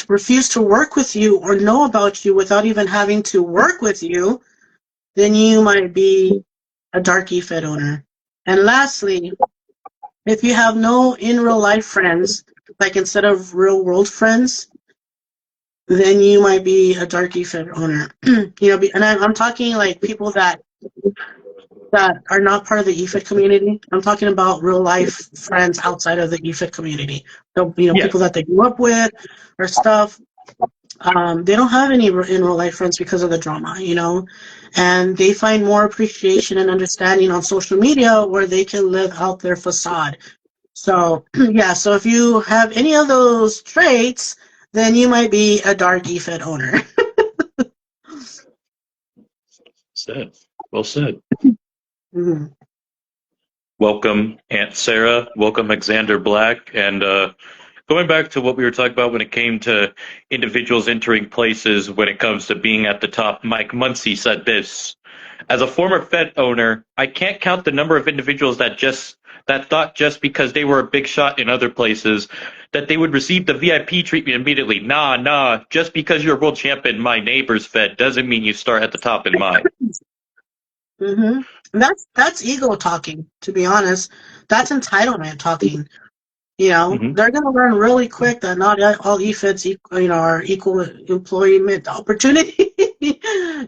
refuse to work with you or know about you without even having to work with you, then you might be a dark EFED owner. And lastly, if you have no in real life friends, like instead of real world friends, then you might be a dark EFED owner. And I'm talking like people that are not part of the EFED community. I'm talking about real life friends outside of the EFED community. So, people that they grew up with or stuff. They don't have any in real life friends because of the drama, and they find more appreciation and understanding on social media where they can live out their facade. So, yeah, so if you have any of those traits, then you might be a dark EFED owner.
Said. Well said.
Mm-hmm.
Welcome, Aunt Sarah. Welcome, Alexander Black. And going back to what we were talking about when it came to individuals entering places when it comes to being at the top, Mike Muncy said this: as a former Fed owner, I can't count the number of individuals that thought just because they were a big shot in other places that they would receive the VIP treatment immediately. Nah, just because you're a world champion in my neighbor's Fed doesn't mean you start at the top in mine.
Mm-hmm. That's ego talking, to be honest. That's entitlement talking.
Mm-hmm.
They're going to learn really quick that not all EFEDs, are equal employment opportunity,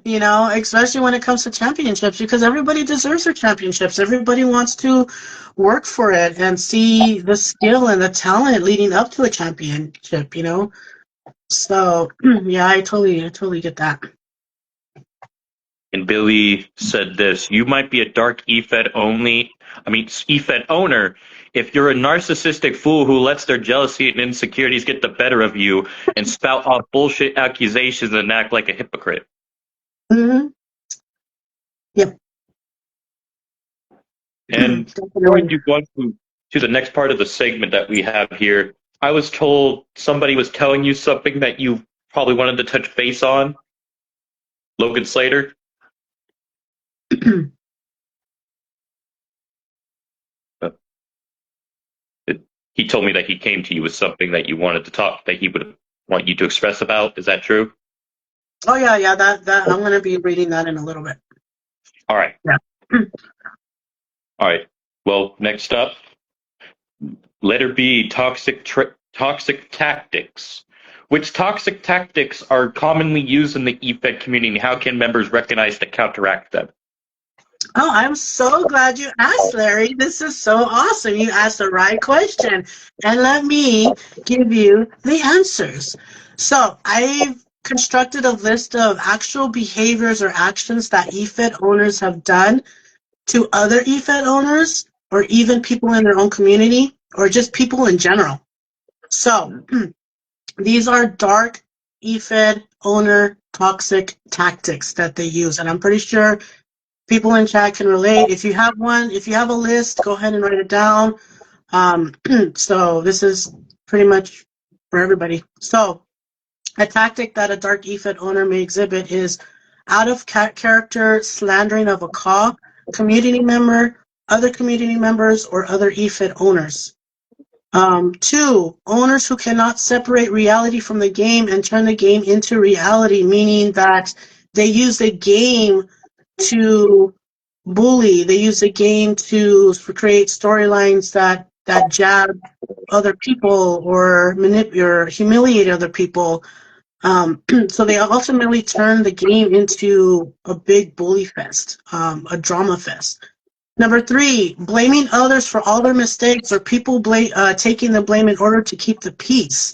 especially when it comes to championships, because everybody deserves their championships. Everybody wants to work for it and see the skill and the talent leading up to a championship, So, yeah, I totally get that.
And Billy said this: you might be a dark EFED owner if you're a narcissistic fool who lets their jealousy and insecurities get the better of you and spout off bullshit accusations and act like a hypocrite.
Mm-hmm. Yep.
And before I do go on to the next part of the segment that we have here, I was told somebody was telling you something that you probably wanted to touch base on. Logan Slater. he told me that he came to you with something that you wanted to talk, that he would want you to express about. Is that true?
Oh yeah, that I'm gonna be reading that in a little bit.
All right.
Yeah.
All right. Well, next up, letter B, toxic tactics. Which toxic tactics are commonly used in the EFED community? How can members recognize to counteract them?
Oh, I'm so glad you asked, Larry. This is so awesome. You asked the right question. And let me give you the answers. So I've constructed a list of actual behaviors or actions that EFED owners have done to other EFED owners, or even people in their own community, or just people in general. So these are dark EFED owner toxic tactics that they use. And I'm pretty sure people in chat can relate. If you have one, if you have a list, go ahead and write it down. So this is pretty much for everybody. So a tactic that a dark EFED owner may exhibit is out of character slandering of a CAW, community member, other community members, or other EFED owners. 2, owners who cannot separate reality from the game and turn the game into reality, meaning that they use the game to bully. They use the game to create storylines that jab other people or manipulate or humiliate other people. So they ultimately turn the game into a big bully fest, a drama fest. Number 3, blaming others for all their mistakes, or people taking the blame in order to keep the peace.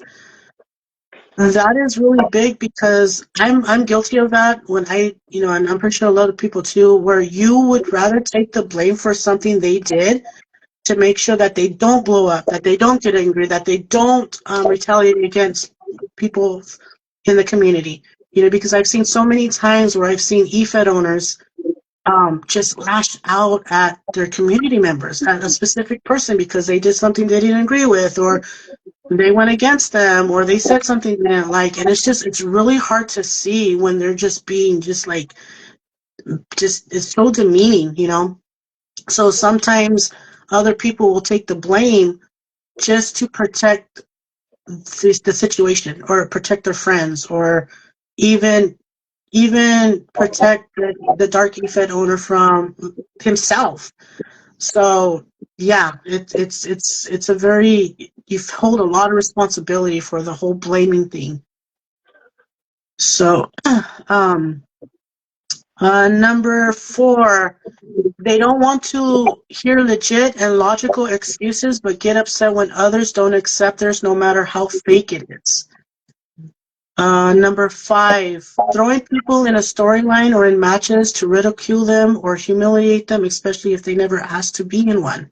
That is really big because I'm guilty of that when and I'm pretty sure a lot of people too, where you would rather take the blame for something they did to make sure that they don't blow up, that they don't get angry, that they don't retaliate against people in the community. Because I've seen so many times where I've seen EFED owners just lash out at their community members, at a specific person because they did something they didn't agree with, or they went against them, or they said something they didn't like. And it's really hard to see when they're just being it's so demeaning. So sometimes other people will take the blame just to protect the situation, or protect their friends, or even protect the dark EFED owner from himself. So yeah, it's a very, you hold a lot of responsibility for the whole blaming thing. So number 4, they don't want to hear legit and logical excuses, but get upset when others don't accept theirs, no matter how fake it is. Number 5, throwing people in a storyline or in matches to ridicule them or humiliate them, especially if they never asked to be in one.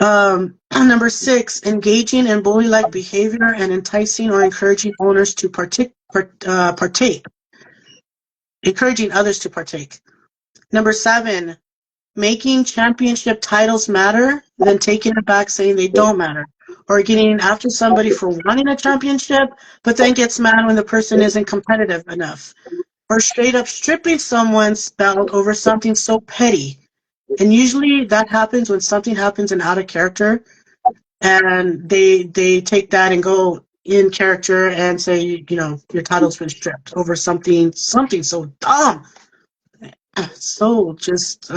Number 6, engaging in bully-like behavior and enticing or encouraging owners to partake, encouraging others to partake. Number 7, making championship titles matter, then taking it back saying they don't matter, or getting after somebody for wanting a championship, but then gets mad when the person isn't competitive enough, or straight up stripping someone's belt over something so petty. And usually that happens when something happens in out of character, and they take that and go in character and say, your title's been stripped over something so dumb. So just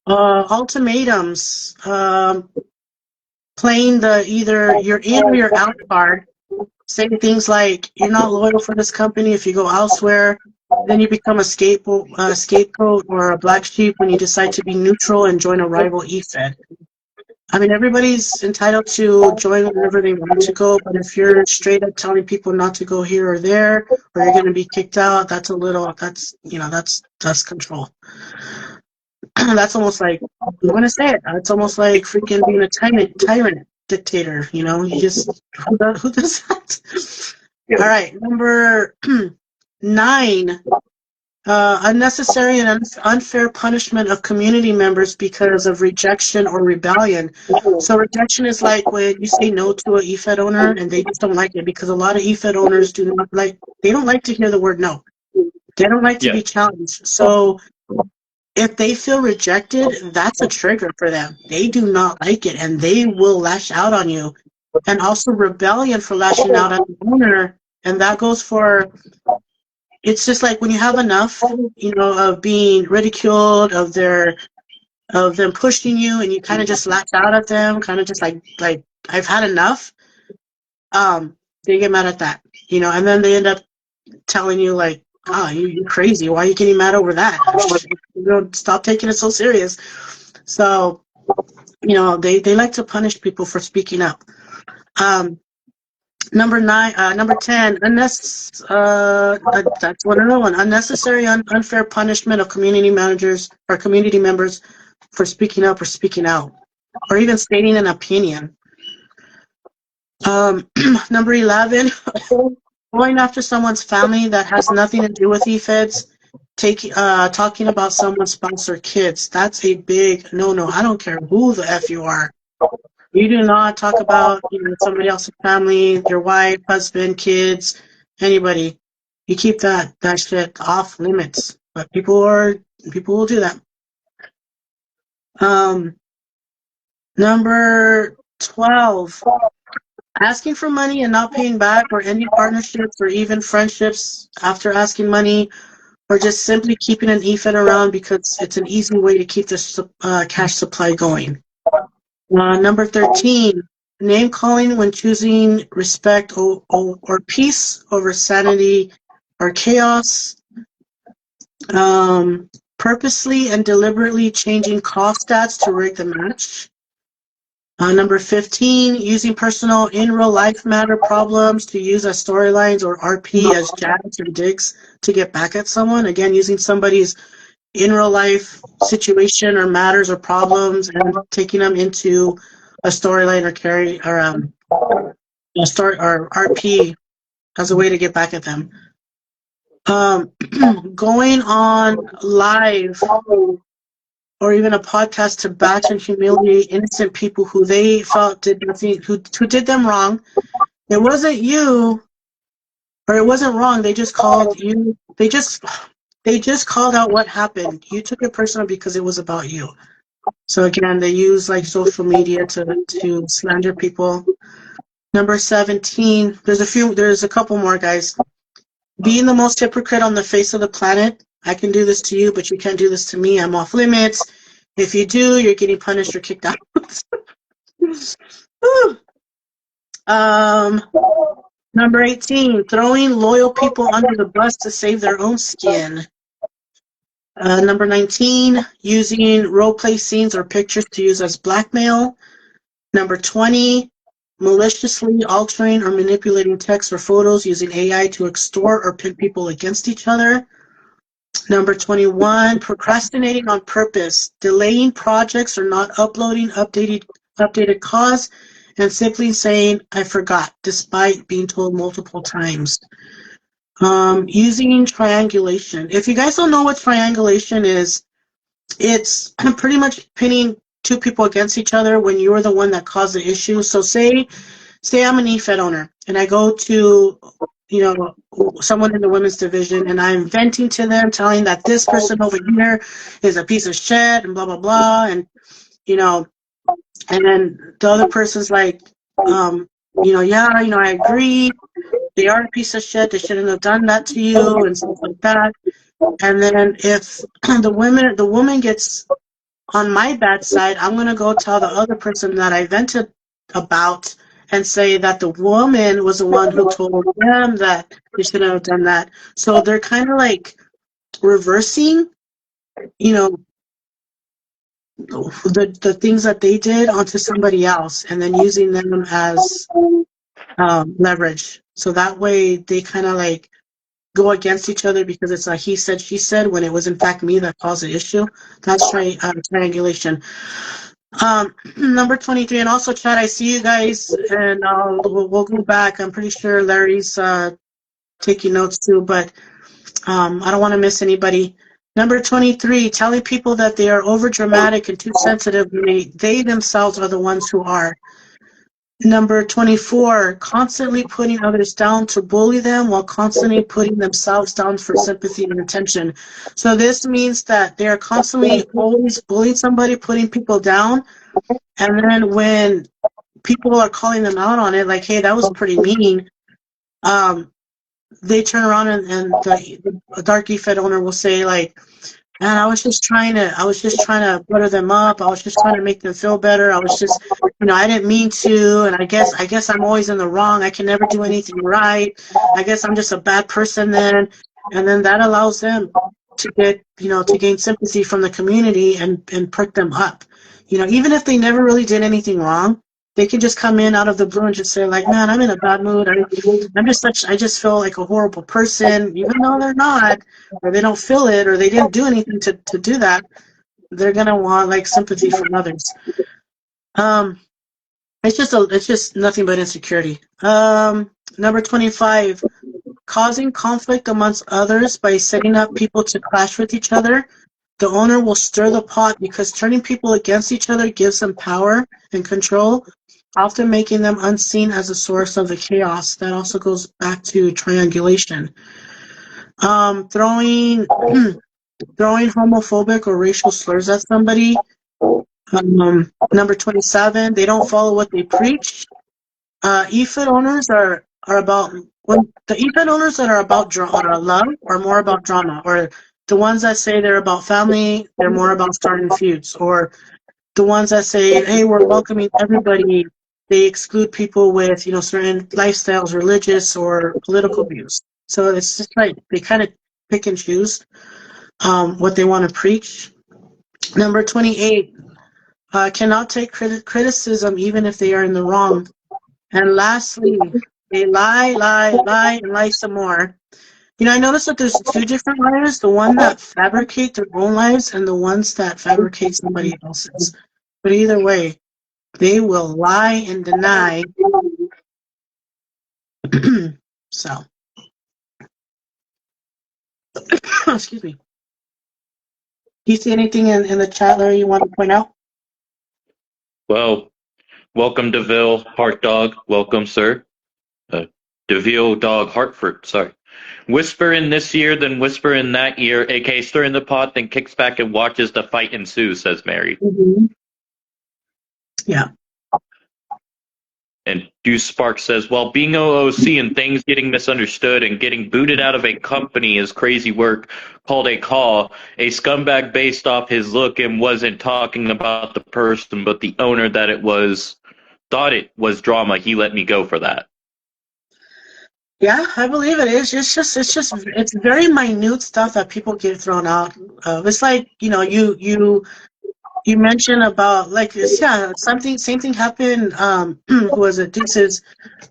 ultimatums, playing the either you're in or you're out card, saying things like you're not loyal for this company if you go elsewhere. Then you become a scapegoat or a black sheep when you decide to be neutral and join a rival EFED. I mean, everybody's entitled to join wherever they want to go, but if you're straight up telling people not to go here or there, or you're going to be kicked out, that's control. That's almost like, I'm going to say it, it's almost like freaking being a tyrant dictator, you just, who does that? All right, number 9, unnecessary and unfair punishment of community members because of rejection or rebellion. So rejection is like when you say no to an EFED owner and they just don't like it, because a lot of EFED owners they don't like to hear the word no. They don't like to be challenged. So if they feel rejected, that's a trigger for them. They do not like it, and they will lash out on you. And also rebellion for lashing out on the owner, and that goes for. It's just like when you have enough, of being ridiculed, of them pushing you, and you kind of just lash out at them, kind of just like I've had enough. They get mad at that, and then they end up telling you like, "Oh, you're crazy. Why are you getting mad over that? Stop taking it so serious." So, they like to punish people for speaking up. Number 10, that's another one. Unnecessary, unfair punishment of community managers or community members for speaking up or speaking out, or even stating an opinion. Number 11, going after someone's family that has nothing to do with Efeds, talking about someone's spouse or kids. That's a big no-no. I don't care who the F you are. You do not talk about somebody else's family, your wife, husband, kids, anybody. You keep that shit off limits. But people will do that. Number 12, asking for money and not paying back, or ending partnerships or even friendships after asking money, or just simply keeping an EFED around because it's an easy way to keep the cash supply going. Number 13, name calling when choosing respect or peace over sanity or chaos. Purposely and deliberately changing call stats to rig the match. Number 15, using personal in real life matter problems to use as storylines or RP as jabs or digs to get back at someone. Again, using somebody's in real life situation or matters or problems and taking them into a storyline or a story or RP as a way to get back at them. Going on live or even a podcast to bash and humiliate innocent people who they felt did nothing, who did them wrong. It wasn't you, or it wasn't wrong. They just called you. They just called out what happened. You took it personal because it was about you. So again, they use like social media to slander people. Number 17, there's a couple more, guys. Being the most hypocrite on the face of the planet. I can do this to you, but you can't do this to me. I'm off limits. If you do, you're getting punished or kicked out. Number 18, throwing loyal people under the bus to save their own skin. Number 19, using role-play scenes or pictures to use as blackmail. Number 20, maliciously altering or manipulating text or photos using AI to extort or pit people against each other. Number 21, procrastinating on purpose, delaying projects or not uploading updated cause, and simply saying, I forgot, despite being told multiple times. Using triangulation. If you guys don't know what triangulation is, it's pretty much pitting two people against each other when you're the one that caused the issue. So say I'm an EFED owner and I go to someone in the women's division and I'm venting to them, telling that this person over here is a piece of shit and blah blah blah, and and then the other person's like, I agree, they are a piece of shit, they shouldn't have done that to you and stuff like that. And then if the woman gets on my bad side, I'm going to go tell the other person that I vented about and say that the woman was the one who told them that they shouldn't have done that. So they're kind of like reversing, the things that they did onto somebody else and then using them as leverage. So that way they kind of like go against each other because it's a he said, she said, when it was in fact me that caused the issue. That's triangulation. Number 23, and also chat, I see you guys, and we'll go back. I'm pretty sure Larry's taking notes too, but I don't want to miss anybody. Number 23, telling people that they are over dramatic and too sensitive when they themselves are the ones who are. Number 24, constantly putting others down to bully them while constantly putting themselves down for sympathy and attention. So this means that they are constantly always bullying somebody, putting people down, and then when people are calling them out on it, like, hey, that was pretty mean, they turn around and the dark Efed owner will say, like, man, I was just trying to butter them up. I was just trying to make them feel better. I was just, I didn't mean to, and I guess I'm always in the wrong. I can never do anything right. I guess I'm just a bad person then. And then that allows them to get, to gain sympathy from the community and perk them up. Even if they never really did anything wrong, they can just come in out of the blue and just say, like, man, I'm in a bad mood. I just feel like a horrible person, even though they're not, or they don't feel it, or they didn't do anything to do that. They're gonna want like sympathy from others. It's just nothing but insecurity. Number 25, causing conflict amongst others by setting up people to clash with each other. The owner will stir the pot because turning people against each other gives them power and control, often making them unseen as a source of the chaos. That also goes back to triangulation. Throwing homophobic or racial slurs at somebody. Number 27, they don't follow what they preach. EFID owners are about, when the EFID owners that are about love are more about drama, or the ones that say they're about family, they're more about starting feuds, or the ones that say, hey, we're welcoming everybody, they exclude people with, certain lifestyles, religious or political views. So it's just like they kind of pick and choose what they want to preach. Number 28, cannot take criticism even if they are in the wrong. And lastly, they lie, and lie some more. I noticed that there's two different liars, the one that fabricate their own lives and the ones that fabricate somebody else's. But either way, they will lie and deny. So, excuse me. Do you see anything in the chat, Larry, you want to point out?
Well, welcome DeVille, Heart Dog. Welcome, sir. DeVille Dog Hartford, sorry. Whisper in this year, then whisper in that year, aka stir in the pot, then kicks back and watches the fight ensue, says Mary.
Mm-hmm. Yeah.
And Deuce Sparks says, while being OOC and things getting misunderstood and getting booted out of a company is crazy work called a call, a scumbag based off his look and wasn't talking about the person, but the owner that it was, thought it was drama. He let me go for that.
Yeah, I believe it is. It's very minute stuff that people get thrown out of. It's like, you mentioned about like this, yeah, same thing happened, who was it, Deuces,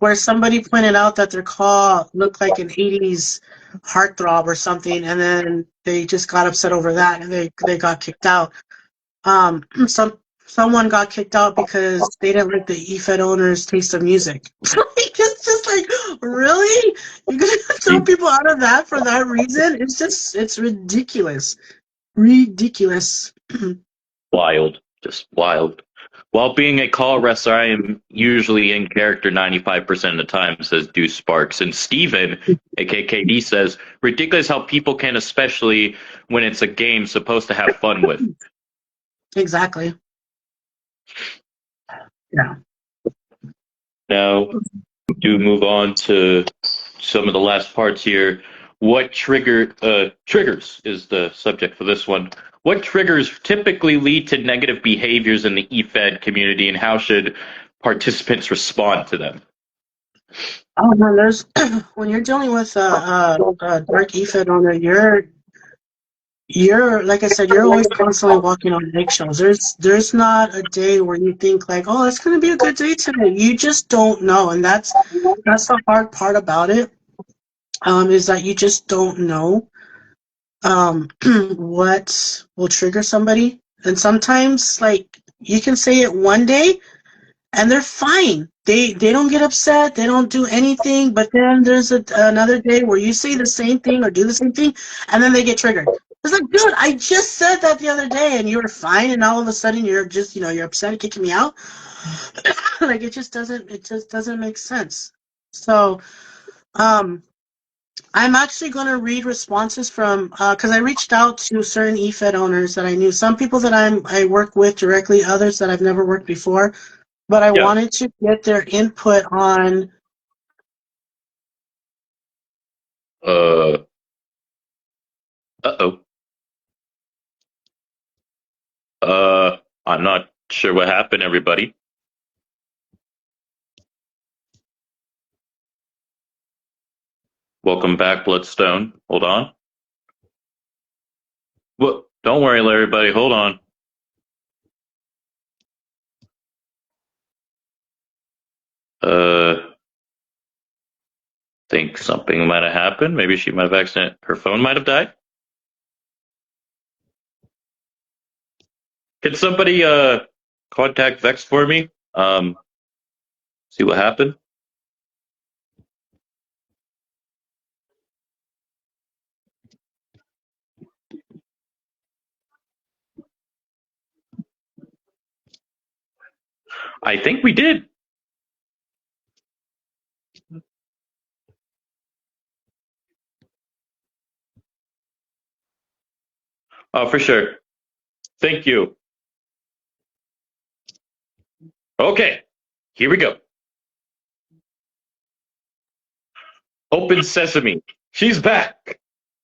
where somebody pointed out that their call looked like an 80s heartthrob or something, and then they just got upset over that and they got kicked out. Someone got kicked out because they didn't like the EFED owner's taste of music. It's just like, really? You're gonna throw people out of that for that reason? It's ridiculous. Ridiculous.
Wild. Just wild. While being a call wrestler, I am usually in character 95% of the time, says Deuce Sparks. And Steven, aka KD, says, ridiculous how people can, especially when it's a game supposed to have fun with.
Exactly. Yeah.
Now, do move on to some of the last parts here. What triggers is the subject for this one. What triggers typically lead to negative behaviors in the EFED community, and how should participants respond to them?
Oh man, there's when you're dealing with a dark EFED owner, you're like I said, you're always constantly walking on eggshells. There's not a day where you think like, oh, it's gonna be a good day today. You just don't know, and that's the hard part about it. Is that you just don't know what will trigger somebody, and sometimes like you can say it one day and they're fine. They don't get upset. They don't do anything. But then there's another day where you say the same thing or do the same thing, and then they get triggered. It's like, dude, I just said that the other day, and you were fine, and all of a sudden you're just, you're upset and kicking me out. Like it just doesn't make sense. So, um, I'm actually going to read responses from because I reached out to certain EFED owners that I knew. Some people that I work with directly, others that I've never worked before. But I
Yeah.
wanted to get their input on.
Uh-oh. I'm not sure what happened, everybody. Welcome back, Bloodstone. Hold on. Well, don't worry, everybody. Hold on. Think something might have happened. Maybe she might have her phone might have died. Can somebody contact Vex for me? See what happened. I think we did. Oh, for sure. Thank you. Okay, here we go. Open sesame. She's back.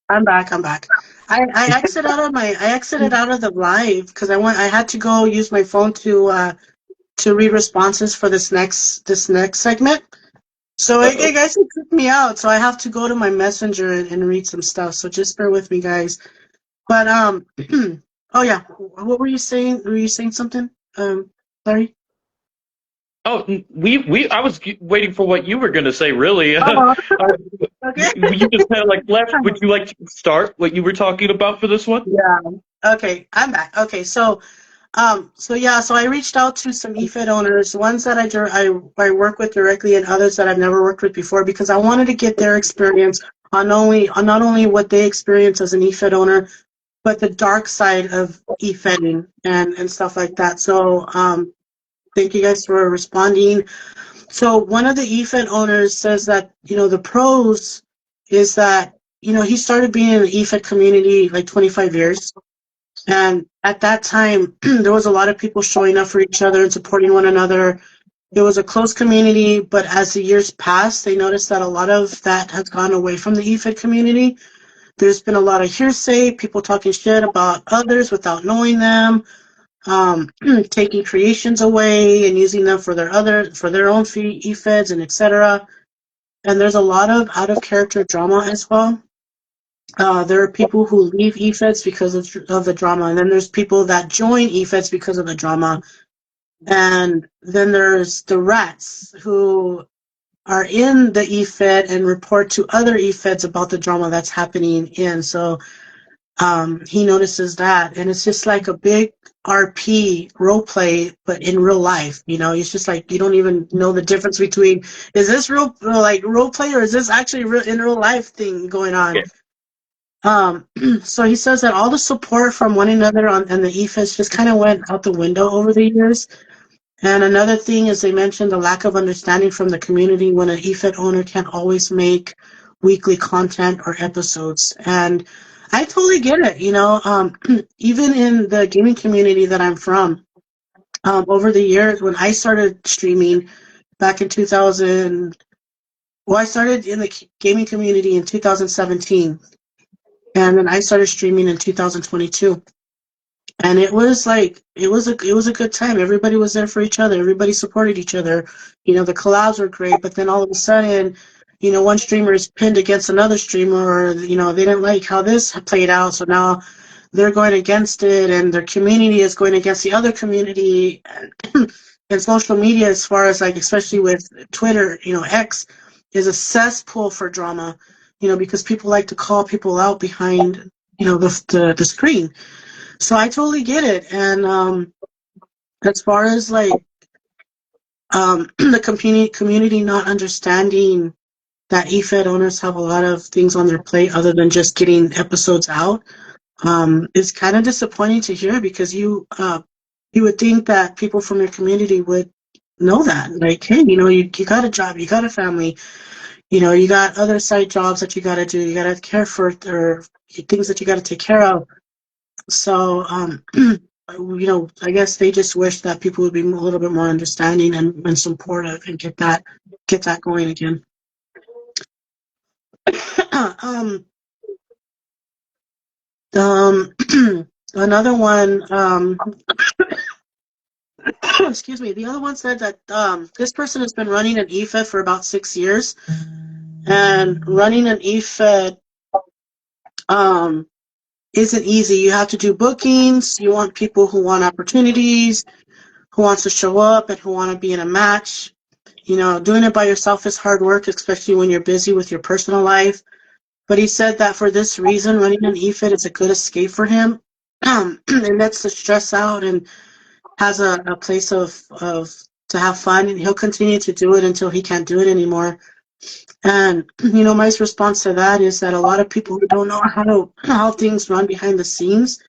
I'm back. I'm back. I exited out of the live because I had to go use my phone to read responses for this next segment. So it actually took me out. So I have to go to my messenger and read some stuff. So just bear with me, guys. But oh yeah, what were you saying? Were you saying something, Larry?
Oh, I was waiting for what you were going to say, really.
Oh, okay.
You just kind of like left. Would you like to start what you were talking about for this one?
Yeah. Okay, I'm back. Okay, so I reached out to some EFED owners, ones that I work with directly, and others that I've never worked with before, because I wanted to get their experience on not only what they experience as an EFED owner, but the dark side of EFEDing and stuff like that. So thank you guys for responding. So one of the EFED owners says that, the pros is that, he started being in the EFED community like 25 years. And at that time, there was a lot of people showing up for each other and supporting one another. It was a close community, but as the years passed, they noticed that a lot of that has gone away from the EFED community. There's been a lot of hearsay, people talking shit about others without knowing them, taking creations away and using them for their own EFEDs and etc. And there's a lot of out of character drama as well. There are people who leave EFEDs because of the drama, and then there's people that join EFEDs because of the drama. And then there's the rats who are in the EFED and report to other EFEDs about the drama that's happening in. So he notices that, and it's just like a big RP role play, but in real life. It's just like you don't even know the difference between is this real like role play or is this actually in real life thing going on.
Yeah.
So he says that all the support from one another and the EFES just kind of went out the window over the years. And another thing is they mentioned the lack of understanding from the community when an EFED owner can't always make weekly content or episodes. And I totally get it. Even in the gaming community that I'm from, over the years when I started streaming back in 2000, well, I started in the gaming community in 2017. And then I started streaming in 2022. And it was a good time. Everybody was there for each other. Everybody supported each other. The collabs were great, but then all of a sudden, one streamer is pinned against another streamer, or they didn't like how this played out, so now they're going against it, and their community is going against the other community. And social media, as far as like, especially with Twitter, X, is a cesspool for drama. Because people like to call people out behind, the screen. So I totally get it. And as far as like the community not understanding that EFED owners have a lot of things on their plate other than just getting episodes out, It's kind of disappointing to hear because you would think that people from your community would know that. Like, hey, you got a job, you got a family, you got other side jobs that you got to do, you got to care for, or things that you got to take care of. So, I guess they just wish that people would be a little bit more understanding and supportive and get that going again. um, Another one, excuse me, the other one said that this person has been running an EFED for about 6 years, and running an EFED isn't easy. You have to do bookings. You want people who want opportunities, who wants to show up, and who want to be in a match. Doing it by yourself is hard work, especially when you're busy with your personal life. But he said that for this reason, running an EFIT is a good escape for him. And lets the stress out and has a place of to have fun. And he'll continue to do it until he can't do it anymore. And my response to that is that a lot of people who don't know how things run behind the scenes,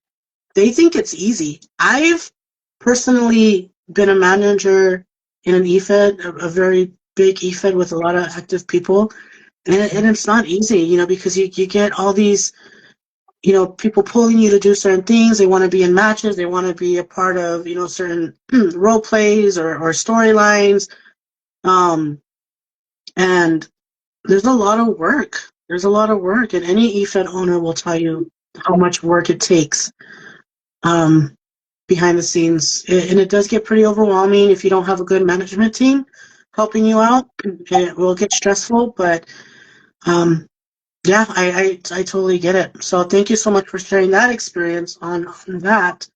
they think it's easy. I've personally been a manager in an EFED, a very big EFED with a lot of active people, and it's not easy, because you get all these, people pulling you to do certain things. They want to be in matches. They want to be a part of, certain role plays or storylines. And there's a lot of work. There's a lot of work, and any EFED owner will tell you how much work it takes behind the scenes. And it does get pretty overwhelming if you don't have a good management team helping you out. It will get stressful, but yeah, I totally get it. So thank you so much for sharing that experience on that.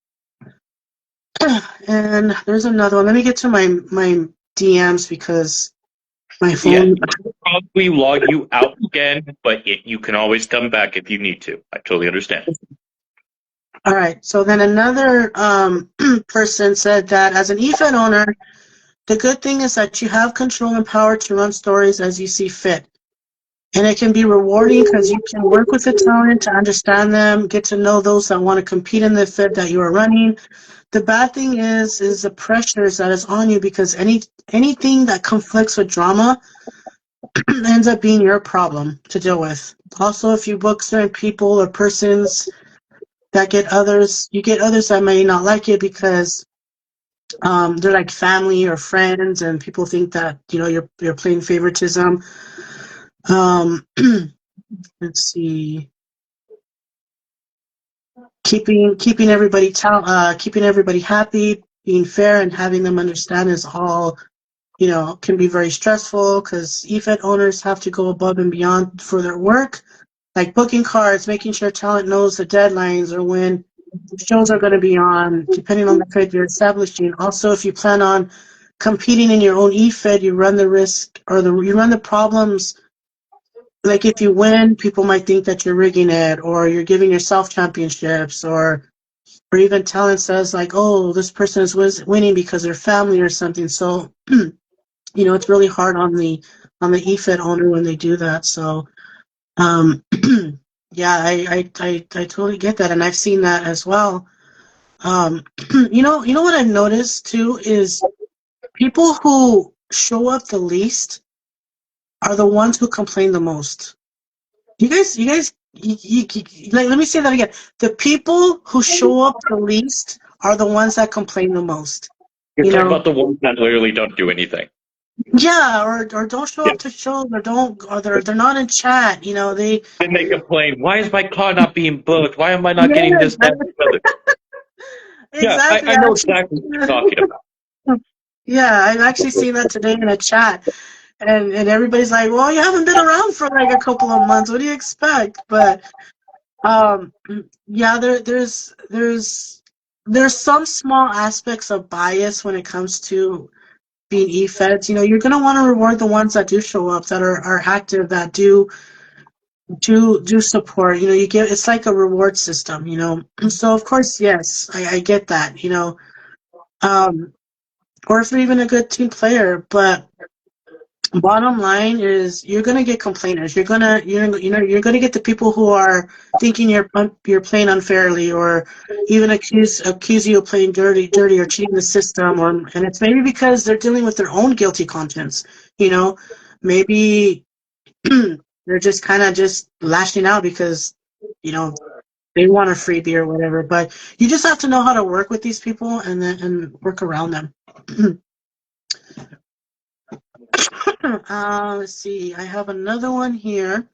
And there's another one. Let me get to my DMs because my phone.
Yeah, we'll probably log you out again, but you can always come back if you need to. I totally understand.
All right. So then another person said that as an EFED owner, the good thing is that you have control and power to run stories as you see fit. And it can be rewarding because you can work with the talent to understand them, get to know those that want to compete in the fit that you are running. The bad thing is the pressures that is on you because anything that conflicts with drama ends up being your problem to deal with. Also, if you book certain people or persons that you get others that may not like it because they're like family or friends, and people think that you're playing favoritism. Let's see. Keeping everybody keeping everybody happy, being fair, and having them understand is all can be very stressful because EFED owners have to go above and beyond for their work, like booking cards, making sure talent knows the deadlines or when shows are going to be on, depending on the FED you're establishing. Also, if you plan on competing in your own EFED, you run the risk or you run the problems. Like if you win, people might think that you're rigging it or you're giving yourself championships or even talent says like, oh, this person is winning because they're family or something. So, it's really hard on the EFED owner when they do that. So, yeah, I totally get that, and I've seen that as well. You know what I've noticed too is people who show up the least are the ones who complain the most. You guys, like, let me say that again. The people who show up the least are the ones that complain the most.
You're talking about the ones that literally don't do anything.
Yeah, or don't show up to shows, or they're not in chat. They
complain. Why is my car not being booked? Why am I not getting this? That,
exactly.
Yeah, I know exactly what you're talking about.
Yeah, I've actually seen that today in a chat, and everybody's like, "Well, you haven't been around for like a couple of months. What do you expect?" But yeah, there's some small aspects of bias when it comes to being EFEDs. You're gonna want to reward the ones that do show up, that are active, that do support. You give, it's like a reward system. So of course, yes, I get that. Or if they're even a good team player, but Bottom line is you're gonna get complainers. You're gonna get the people who are thinking you're playing unfairly, or even accuse you of playing dirty or cheating the system, and it's maybe because they're dealing with their own guilty conscience. You know, maybe they're just kind of just lashing out because they want a freebie or whatever. But you just have to know how to work with these people and work around them. Let's see. I have another one here.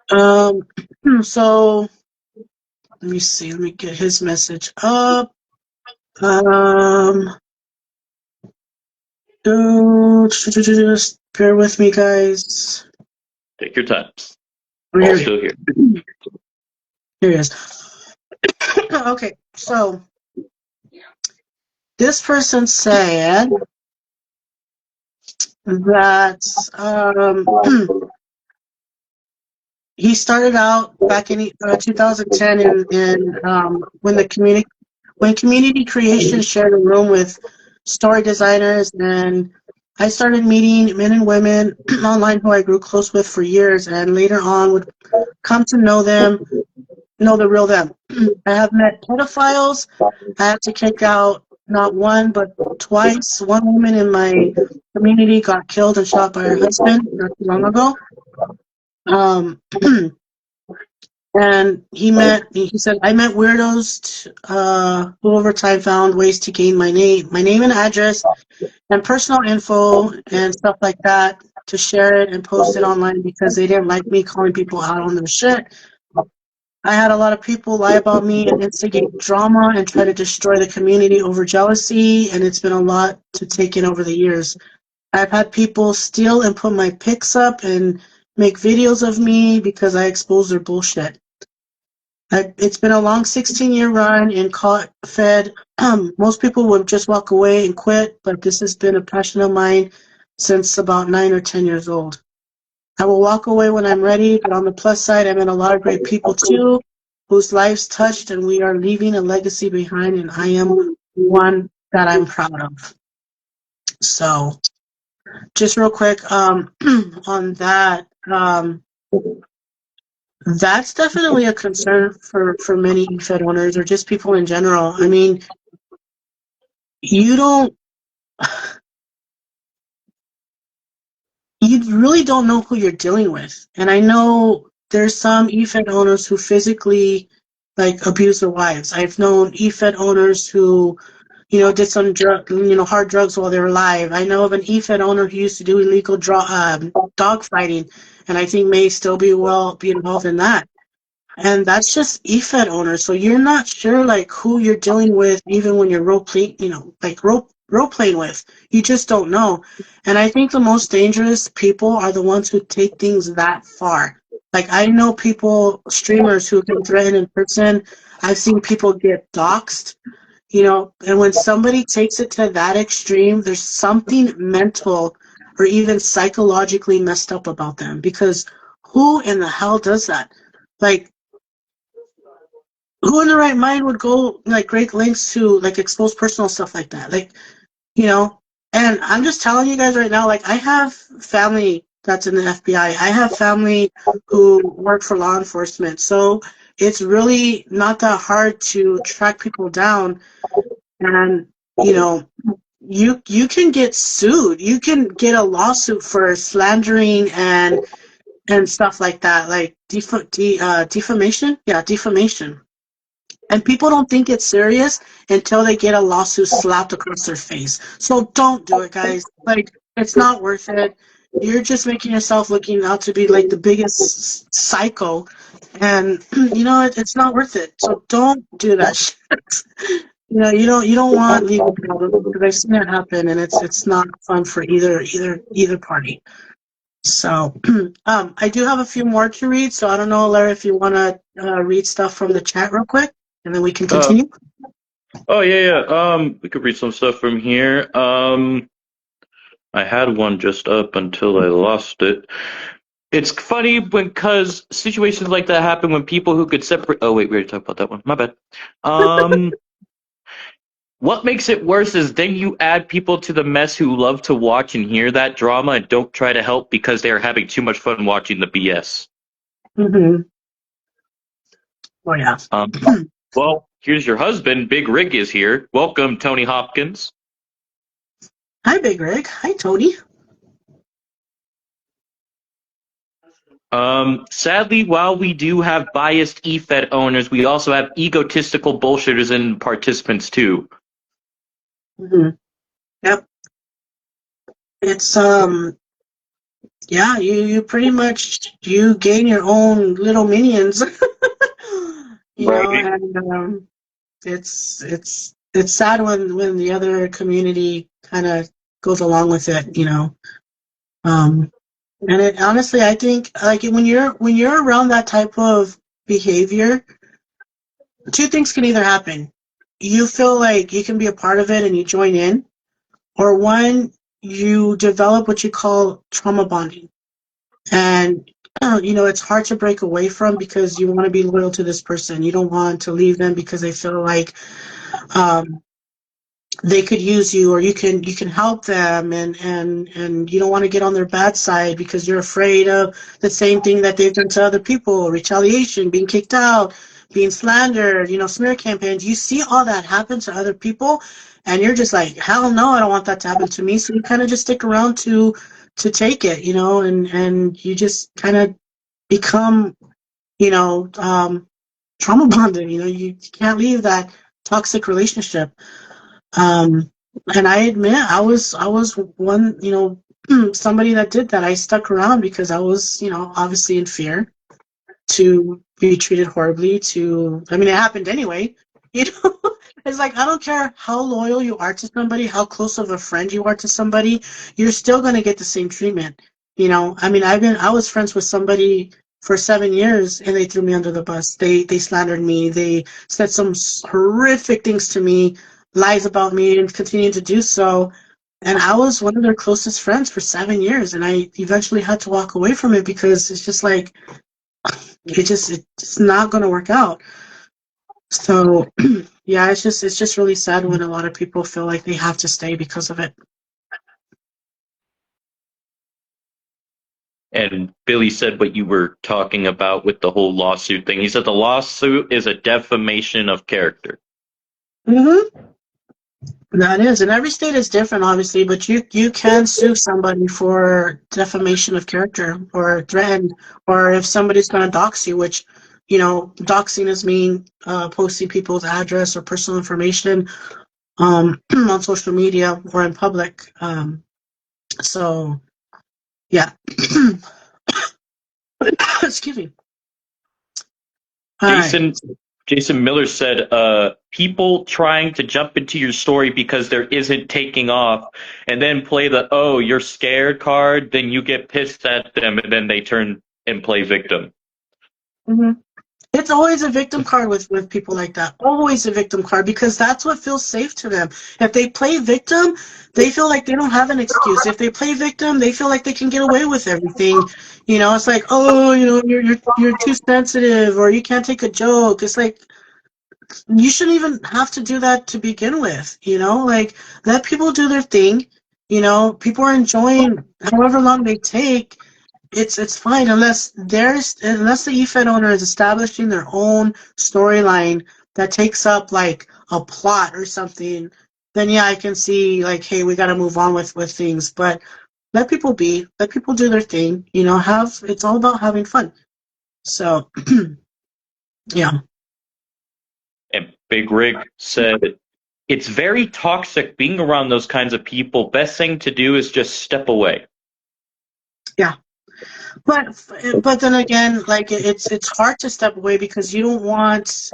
So let me see. Let me get his message up. Just bear with me, guys.
Take your time.
Here,
All still here.
here he is. Okay, so this person said that he started out back in 2010 when community creation shared a room with story designers, and I started meeting men and women online who I grew close with for years, and later on would come to know the real them. I have met pedophiles. I had to kick out not one but twice. One woman in my community got killed and shot by her husband not too long ago. Um, And he said, I met weirdos who over time found ways to gain my name and address and personal info and stuff like that to share it and post it online because they didn't like me calling people out on their shit. I had a lot of people lie about me and instigate drama and try to destroy the community over jealousy, and it's been a lot to take in over the years. I've had people steal and put my pics up and make videos of me because I expose their bullshit. It's been a long 16-year run in Fed. Most people would just walk away and quit, but this has been a passion of mine since about 9 or 10 years old. I will walk away when I'm ready, but on the plus side, I met a lot of great people too, whose lives touched, and we are leaving a legacy behind, and I am one that I'm proud of. So, just real quick, on that, that's definitely a concern for many Fed owners or just people in general. I mean, you really don't know who you're dealing with. And I know there's some EFED owners who physically abuse their wives. I've known EFED owners who, did some hard drugs while they were alive. I know of an EFED owner who used to do illegal dog fighting, and I think may still be involved in that. And that's just EFED owners. So you're not sure who you're dealing with, even when you're role playing with. You just don't know. And I think the most dangerous people are the ones who take things that far. I know streamers who can threaten in person. I've seen people get doxxed, and when somebody takes it to that extreme, there's something mental or even psychologically messed up about them, because who in the hell does that? Who in the right mind would go great lengths to expose personal stuff like that? And I'm just telling you guys right now, I have family that's in the FBI. I have family who work for law enforcement. So it's really not that hard to track people down, and you can get sued. You can get a lawsuit for slandering and stuff like that, defamation. Yeah, defamation. And people don't think it's serious until they get a lawsuit slapped across their face. So don't do it, guys. It's not worth it. You're just making yourself looking out to be the biggest psycho, and it's not worth it. So don't do that shit. You don't want legal problems, because I've seen it happen, and it's not fun for either party. So, I do have a few more to read. So I don't know, Larry, if you want to read stuff from the chat real quick, and then we can continue.
Oh yeah. We could read some stuff from here. I had one just up until I lost it. It's funny because situations like that happen when people who could separate. Oh wait, we already talked about that one. My bad. What makes it worse is then you add people to the mess who love to watch and hear that drama and don't try to help because they are having too much fun watching the BS.
Mm-hmm. Oh yeah.
Well, here's your husband. Big Rig is here. Welcome, Tony Hopkins.
Hi, Big Rig. Hi, Tony.
Sadly, while we do have biased eFed owners, we also have egotistical bullshitters and participants too.
Mm-hmm. Yep. It's yeah, you pretty much you gain your own little minions. You know,
Right.
and it's sad when the other community kind of goes along with it, you know. And it honestly, I think like when you're around that type of behavior, two things can either happen. You feel like you can be a part of it and you join in, or one, you develop what you call trauma bonding. And you know, it's hard to break away from because you want to be loyal to this person. You don't want to leave them because they feel like um, they could use you, or you can help them, and you don't want to get on their bad side because you're afraid of the same thing that they've done to other people, retaliation, being kicked out, being slandered, you know, smear campaigns. You see all that happen to other people, and you're just like, hell no, I don't want that to happen to me. So you kind of just stick around to take it, you know, and you just kind of become, you know, trauma bonded. You know, you can't leave that toxic relationship. Um, and I admit I was one, you know, somebody that did that. I stuck around because I was, you know, obviously in fear to be treated horribly. I mean, it happened anyway. You know, it's like I don't care how loyal you are to somebody, how close of a friend you are to somebody, you're still gonna get the same treatment. You know, I mean, I was friends with somebody for 7 years, and they threw me under the bus. They slandered me. They said some horrific things to me, lies about me, and continued to do so. And I was one of their closest friends for 7 years, and I eventually had to walk away from it because it's just like it's not going to work out. So yeah, it's just really sad when a lot of people feel like they have to stay because of it.
And Billy said what you were talking about with the whole lawsuit thing. He said the lawsuit is a defamation of character.
Mm-hmm. That is, and every state is different, obviously, but you can sue somebody for defamation of character or threaten, or if somebody's going to dox you, which, you know, doxing is mean posting people's address or personal information on social media or in public. So yeah, excuse me. All right.
Jason Jason Miller said, people trying to jump into your story because there isn't taking off and then play the oh, you're scared card, then you get pissed at them and then they turn and play victim.
Mm-hmm. It's always a victim card with people like that. Always a victim card because that's what feels safe to them. If they play victim, they feel like they don't have an excuse. If they play victim, they feel like they can get away with everything. You know, it's like, oh, you know, you're too sensitive or you can't take a joke. It's like you shouldn't even have to do that to begin with. You know, like let people do their thing. You know, people are enjoying however long they take. It's fine unless the eFed owner is establishing their own storyline that takes up like a plot or something. Then yeah, I can see like, hey, we got to move on with things. But let people be, let people do their thing. You know, have it's all about having fun. So yeah.
And Big Rig said, it's very toxic being around those kinds of people. Best thing to do is just step away.
Yeah. But then again, like it's hard to step away because you don't want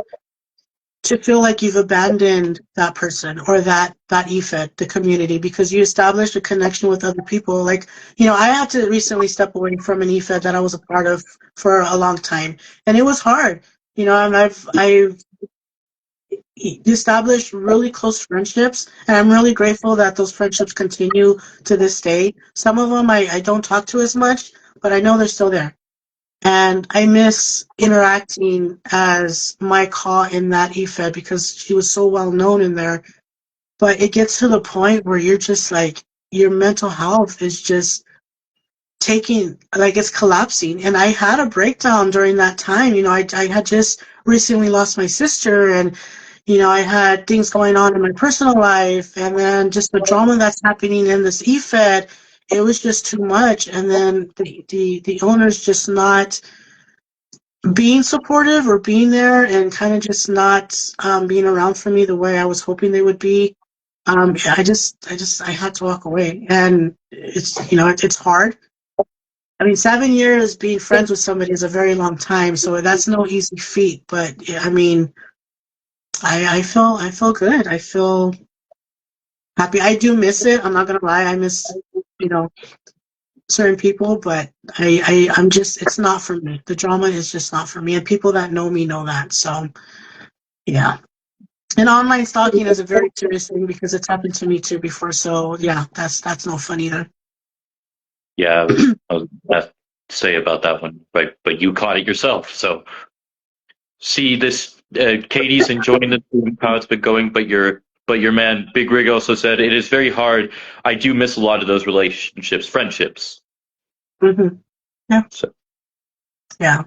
to feel like you've abandoned that person or that EFET, the community, because you established a connection with other people. Like, you know, I had to recently step away from an EFET that I was a part of for a long time, and it was hard. You know, and I've established really close friendships, and I'm really grateful that those friendships continue to this day. Some of them I don't talk to as much, but I know they're still there. And I miss interacting as my Haw in that EFED because she was so well known in there. but it gets to the point where you're just like, your mental health is just taking, like, it's collapsing. And I had a breakdown during that time. I had just recently lost my sister, and I had things going on in my personal life, and then just the drama that's happening in this EFED, it was just too much. And then the owners just not being supportive or being there, and kind of just not being around for me the way I was hoping they would be. I had to walk away, and it's hard. I mean, 7 years being friends with somebody is a very long time, so that's no easy feat. But I mean, I feel good. I feel happy. I do miss it. I'm not gonna lie. I miss, you know, certain people, but I'm just, it's not for me. The drama is just not for me. And people that know me know that. So yeah. And online stalking is a very serious thing because it's happened to me too before. So yeah, that's no fun either.
Yeah, I was gonna say about that one, but you caught it yourself. So see this, Katie's enjoying the how it's been going, but your man Big Rig also said it is very hard. I do miss a lot of those relationships, friendships.
Hmm. Yeah.
So
Yeah.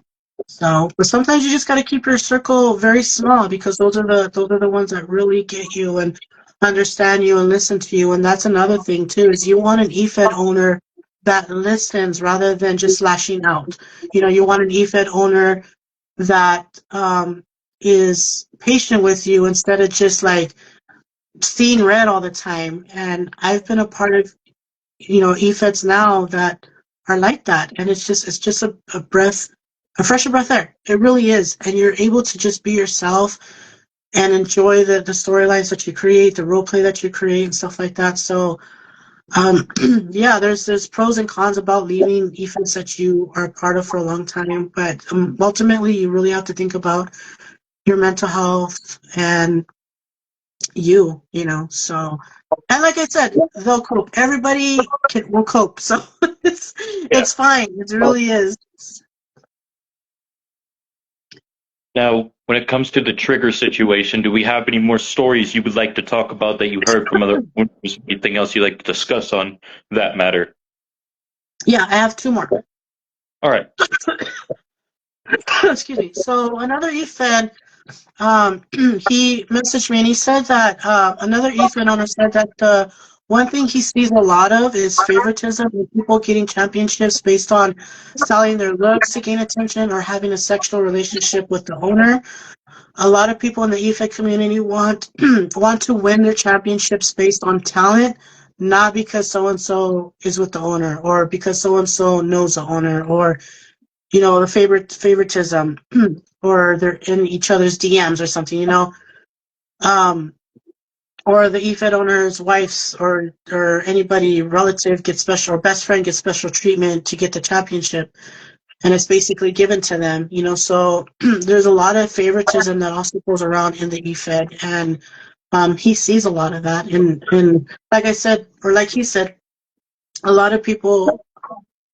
So, but sometimes you just got to keep your circle very small because those are the ones that really get you and understand you and listen to you. And that's another thing too, is you want an EFED owner that listens rather than just lashing out. You want an EFED owner that is patient with you instead of just like seeing red all the time. And I've been a part of EFEDs now that are like that, and it's just a breath, a fresher breath air. It really is, and you're able to just be yourself and enjoy the storylines that you create, the role play that you create, and stuff like that. So, yeah, there's pros and cons about leaving EFEDs that you are a part of for a long time, but ultimately, you really have to think about your mental health and so, and like I said, they'll cope. Everybody will cope, so it's
yeah.
it's fine. It really is.
Now, when it comes to the trigger situation, do we have any more stories you would like to talk about that you heard from other owners? Anything else you'd like to discuss on that matter?
Yeah, I have two more.
All right.
Excuse me. So another EFED, he messaged me and he said that another EFED owner said that the one thing he sees a lot of is favoritism with people getting championships based on selling their looks to gain attention or having a sexual relationship with the owner. A lot of people in the EFED community want want to win their championships based on talent, not because so and so is with the owner or because so and so knows the owner, or the favoritism, or they're in each other's DMs or something, um, or the EFED owner's wife's or anybody relative gets special, or best friend gets special treatment to get the championship, and it's basically given to them. So there's a lot of favoritism that also goes around in the EFED, and he sees a lot of that. And like I said, or like he said, a lot of people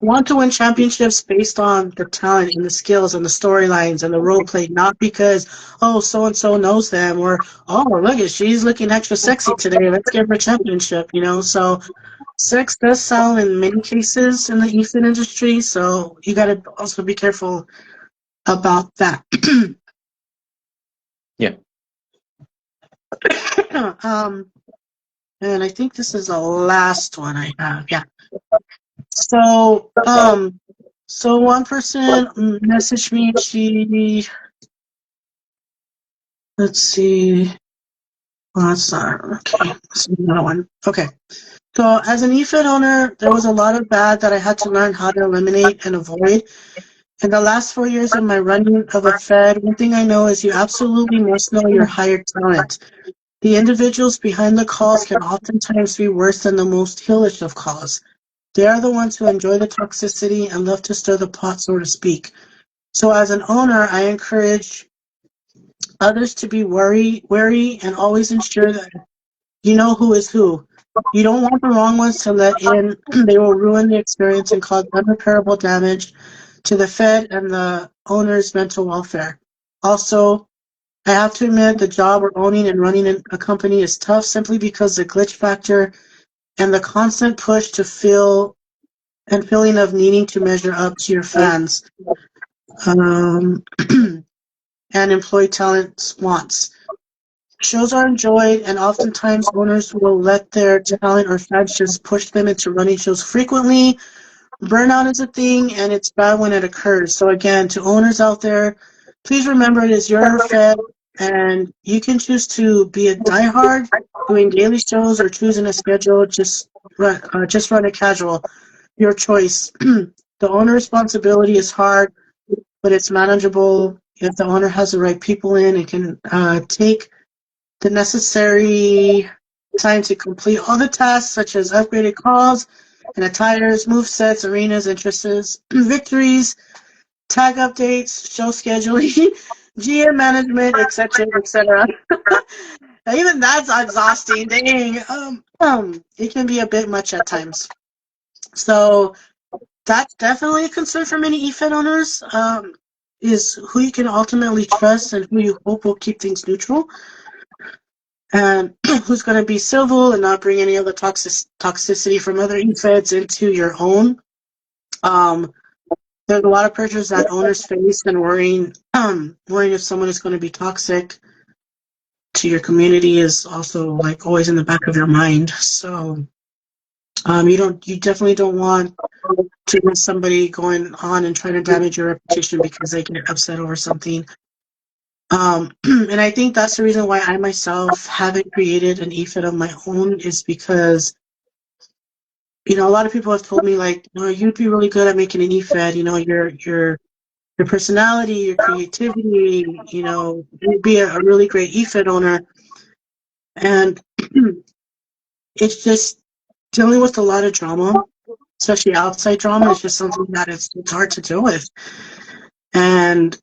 want to win championships based on the talent and the skills and the storylines and the role play, not because, oh, so and so knows them, or, oh, look at, she's looking extra sexy today, let's give her a championship. So sex does sell in many cases in the EFED industry, so you got to also be careful about that.
Yeah.
And I think this is the last one I have. Yeah. So one person messaged me. Let's see. Well, that's not okay. That's another one. Okay. So as an EFED owner, there was a lot of bad that I had to learn how to eliminate and avoid. In the last 4 years of my running of a Fed, one thing I know is you absolutely must know your hired talent. The individuals behind the calls can oftentimes be worse than the most heelish of calls. They are the ones who enjoy the toxicity and love to stir the pot, so to speak. So as an owner, I encourage others to be wary and always ensure that you know who is who. You don't want the wrong ones to let in. They will ruin the experience and cause irreparable damage to the Fed and the owner's mental welfare. Also, I have to admit the job of owning and running a company is tough simply because the glitch factor and the constant push to feel and feeling of needing to measure up to your fans and employee talent wants. Shows are enjoyed, and oftentimes owners will let their talent or fans just push them into running shows frequently. Burnout is a thing, and it's bad when it occurs. So again, to owners out there, please remember it is your Fed, and you can choose to be a diehard, doing daily shows, or choosing a schedule. Just run it casual. Your choice. The owner responsibility is hard, but it's manageable if the owner has the right people in and can take the necessary time to complete all the tasks such as upgraded calls and attires, move sets, arenas, entrances, victories, tag updates, show scheduling, GM management, etc., etc. Even that's exhausting. Dang. It can be a bit much at times. So that's definitely a concern for many EFED owners. Is who you can ultimately trust and who you hope will keep things neutral, and who's going to be civil and not bring any of the toxicity from other EFEDs into your own. There's a lot of pressures that owners face and worrying if someone is going to be toxic to your community is also like always in the back of your mind. So you definitely don't want to have somebody going on and trying to damage your reputation because they get upset over something. And I think that's the reason why I myself haven't created an EFED of my own is because, a lot of people have told me like, no, you'd be really good at making an EFED, your personality, your creativity, you'd be a really great EFED owner. And it's just dealing with a lot of drama, especially outside drama, is just something that it's hard to deal with. And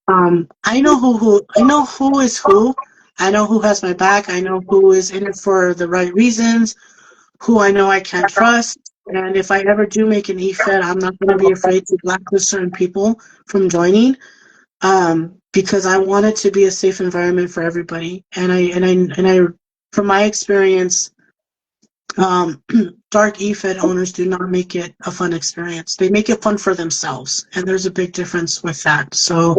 I know who is who. I know who has my back. I know who is in it for the right reasons, who I know I can trust. And if I ever do make an EFED, I'm not going to be afraid to blacklist certain people from joining, because I want it to be a safe environment for everybody. And I, from my experience, dark EFED owners do not make it a fun experience. They make it fun for themselves, and there's a big difference with that. So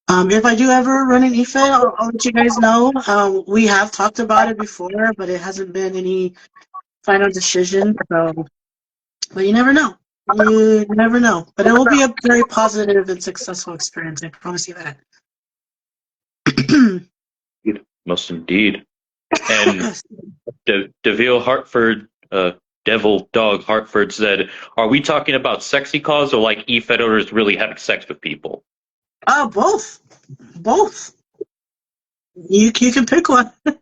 if I do ever run an EFED, I'll let you guys know. We have talked about it before, but it hasn't been any final decision. So, but you never know. You never know. But it will be a very positive and successful experience. I promise you that.
Most indeed. And DeVille Hartford, Devil Dog Hartford said, "Are we talking about sexy calls or like EFED owners really having sex with people?"
Both. You can pick one. It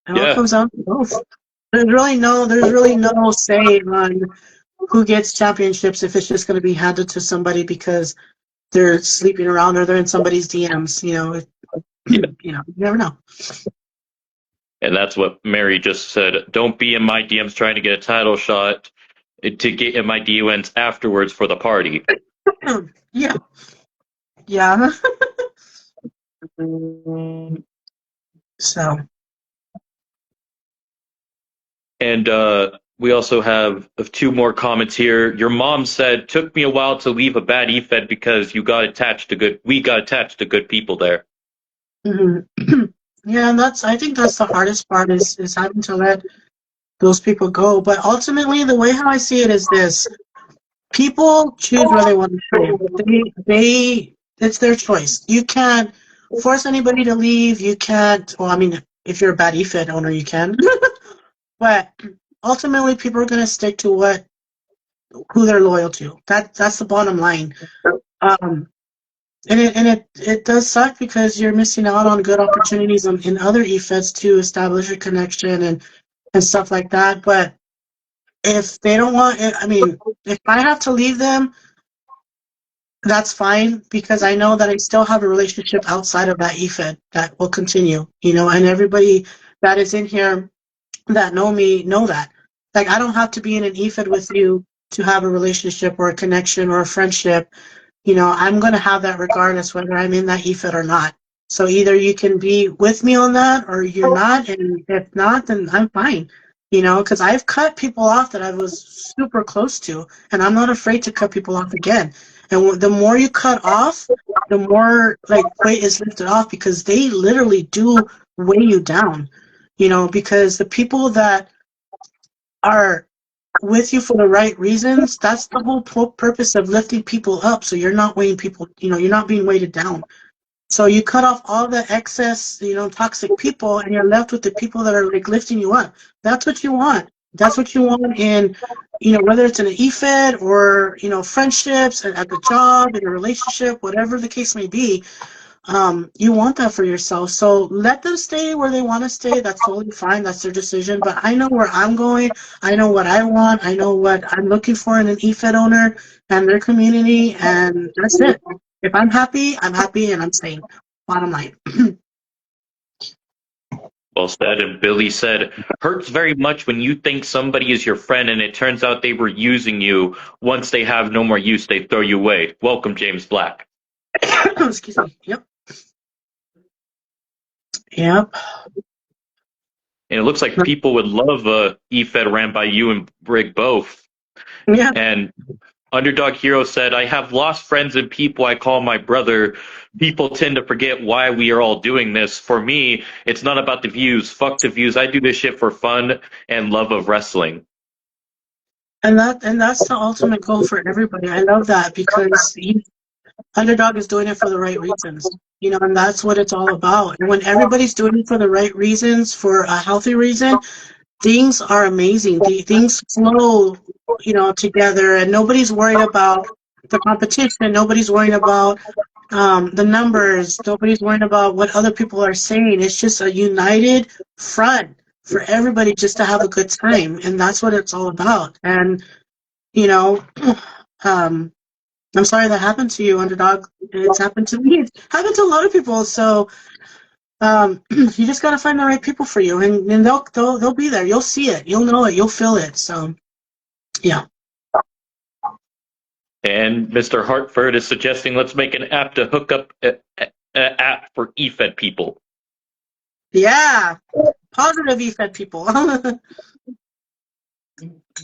all comes out to both. There's really no say on who gets championships if it's just going to be handed to somebody because they're sleeping around or they're in somebody's DMs. You never know.
And that's what Mary just said. Don't be in my DMs trying to get a title shot to get in my DMs afterwards for the party.
Yeah. So.
And we also have two more comments here. Your mom said, "Took me a while to leave a bad EFED because we got attached to good people there."
Mm-hmm. Yeah, and I think that's the hardest part is having to let those people go. But ultimately, the way how I see it is this: people choose where they want to go. It's their choice. You can't force anybody to leave. You can't. Well, I mean, if you're a bad EFED owner, you can. But ultimately, people are going to stick to who they're loyal to. That's the bottom line. And it does suck because you're missing out on good opportunities in other EFEDs to establish a connection and stuff like that. But if they don't want, if I have to leave them, that's fine because I know that I still have a relationship outside of that EFED that will continue, and everybody that is in here that know me know that. Like, I don't have to be in an EFED with you to have a relationship or a connection or a friendship. I'm going to have that regardless whether I'm in that EFED or not. So either you can be with me on that or you're not, and if not, then I'm fine. Because I've cut people off that I was super close to, and I'm not afraid to cut people off again. And the more you cut off, the more like weight is lifted off because they literally do weigh you down. Because the people that are with you for the right reasons, that's the whole purpose of lifting people up. So you're not weighing people, you're not being weighted down. So you cut off all the excess, toxic people, and you're left with the people that are like lifting you up. That's what you want. That's what you want in, whether it's in an EFED or, friendships, at the job, in a relationship, whatever the case may be. You want that for yourself. So let them stay where they want to stay. That's totally fine. That's their decision. But I know where I'm going. I know what I want. I know what I'm looking for in an EFED owner and their community. And that's it. If I'm happy, and I'm staying. Bottom line.
Well said. And Billy said, hurts very much when you think somebody is your friend and it turns out they were using you. Once they have no more use, they throw you away. Welcome, James Black.
Excuse me. Yep. Yep.
And it looks like people would love a EFED ran by you and Brig both.
Yeah.
And Underdog Hero said, I have lost friends and people I call my brother. People tend to forget why we are all doing this. For me, it's not about the views. Fuck the views. I do this shit for fun and love of wrestling.
And that's the ultimate goal for everybody. I love that because Underdog is doing it for the right reasons. And that's what it's all about. And when everybody's doing it for the right reasons, for a healthy reason, things are amazing. Things flow, together, and nobody's worried about the competition. Nobody's worried about the numbers. Nobody's worried about what other people are saying. It's just a united front for everybody just to have a good time, and that's what it's all about. And um, I'm sorry that happened to you, Underdog. It's happened to me. It's happened to a lot of people. So you just gotta find the right people for you, and they'll be there. You'll see it. You'll know it. You'll feel it. So, yeah.
And Mr. Hartford is suggesting let's make an app to hook up an app for EFED people.
Yeah, positive EFED people.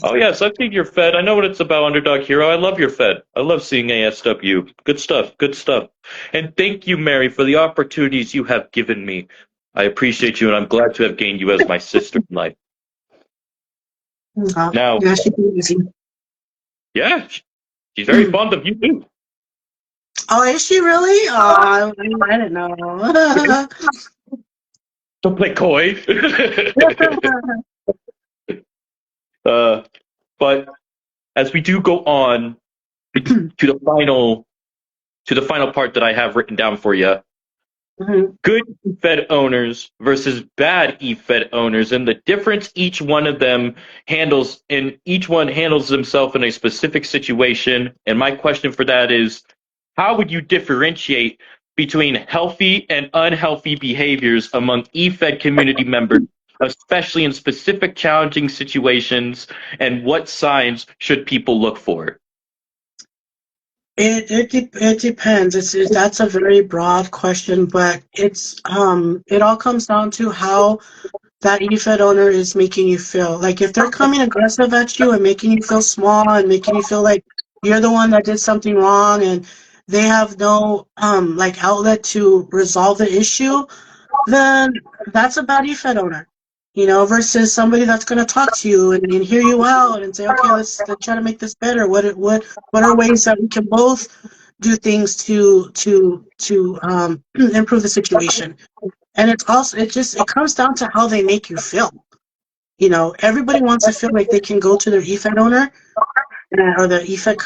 Oh, yes, I've seen your Fed. I know what it's about, Underdog Hero. I love your Fed. I love seeing ASW. Good stuff, good stuff. And thank you, Mary, for the opportunities you have given me. I appreciate you, and I'm glad to have gained you as my sister in life. Now,
yeah, she's easy.
Yeah, she's very fond of you, too.
Oh, is she really? Oh, I didn't know.
Don't play coy. But as we do go on to the final part that I have written down for you, good EFED owners versus bad EFED owners, and the difference each one of them handles, and each one handles themselves in a specific situation. And my question for that is, how would you differentiate between healthy and unhealthy behaviors among EFED community members, especially in specific challenging situations, and what signs should people look for?
It depends. That's a very broad question, but it all comes down to how that EFED owner is making you feel. Like if they're coming aggressive at you and making you feel small and making you feel like you're the one that did something wrong and they have no like outlet to resolve the issue, then that's a bad EFED owner. Versus somebody that's going to talk to you and hear you out and say, okay, let's try to make this better. What are ways that we can both do things to improve the situation? And it comes down to how they make you feel. Everybody wants to feel like they can go to their EFED owner or the EFED,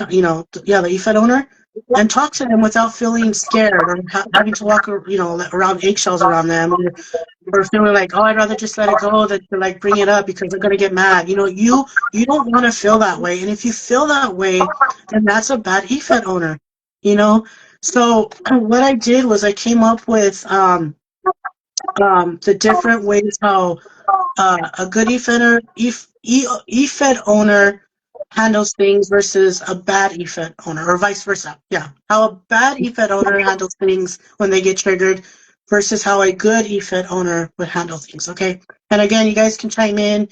the EFED owner and talk to them without feeling scared or having to walk, around eggshells around them or feeling like, oh, I'd rather just let it go than to like bring it up because they're gonna get mad. You don't want to feel that way, and if you feel that way, then that's a bad EFED owner. So what I did was I came up with the different ways how a good EFED owner handles things versus a bad EFED owner, or vice versa. Yeah, how a bad EFED owner handles things when they get triggered versus how a good EFED owner would handle things, okay? And again, you guys can chime in.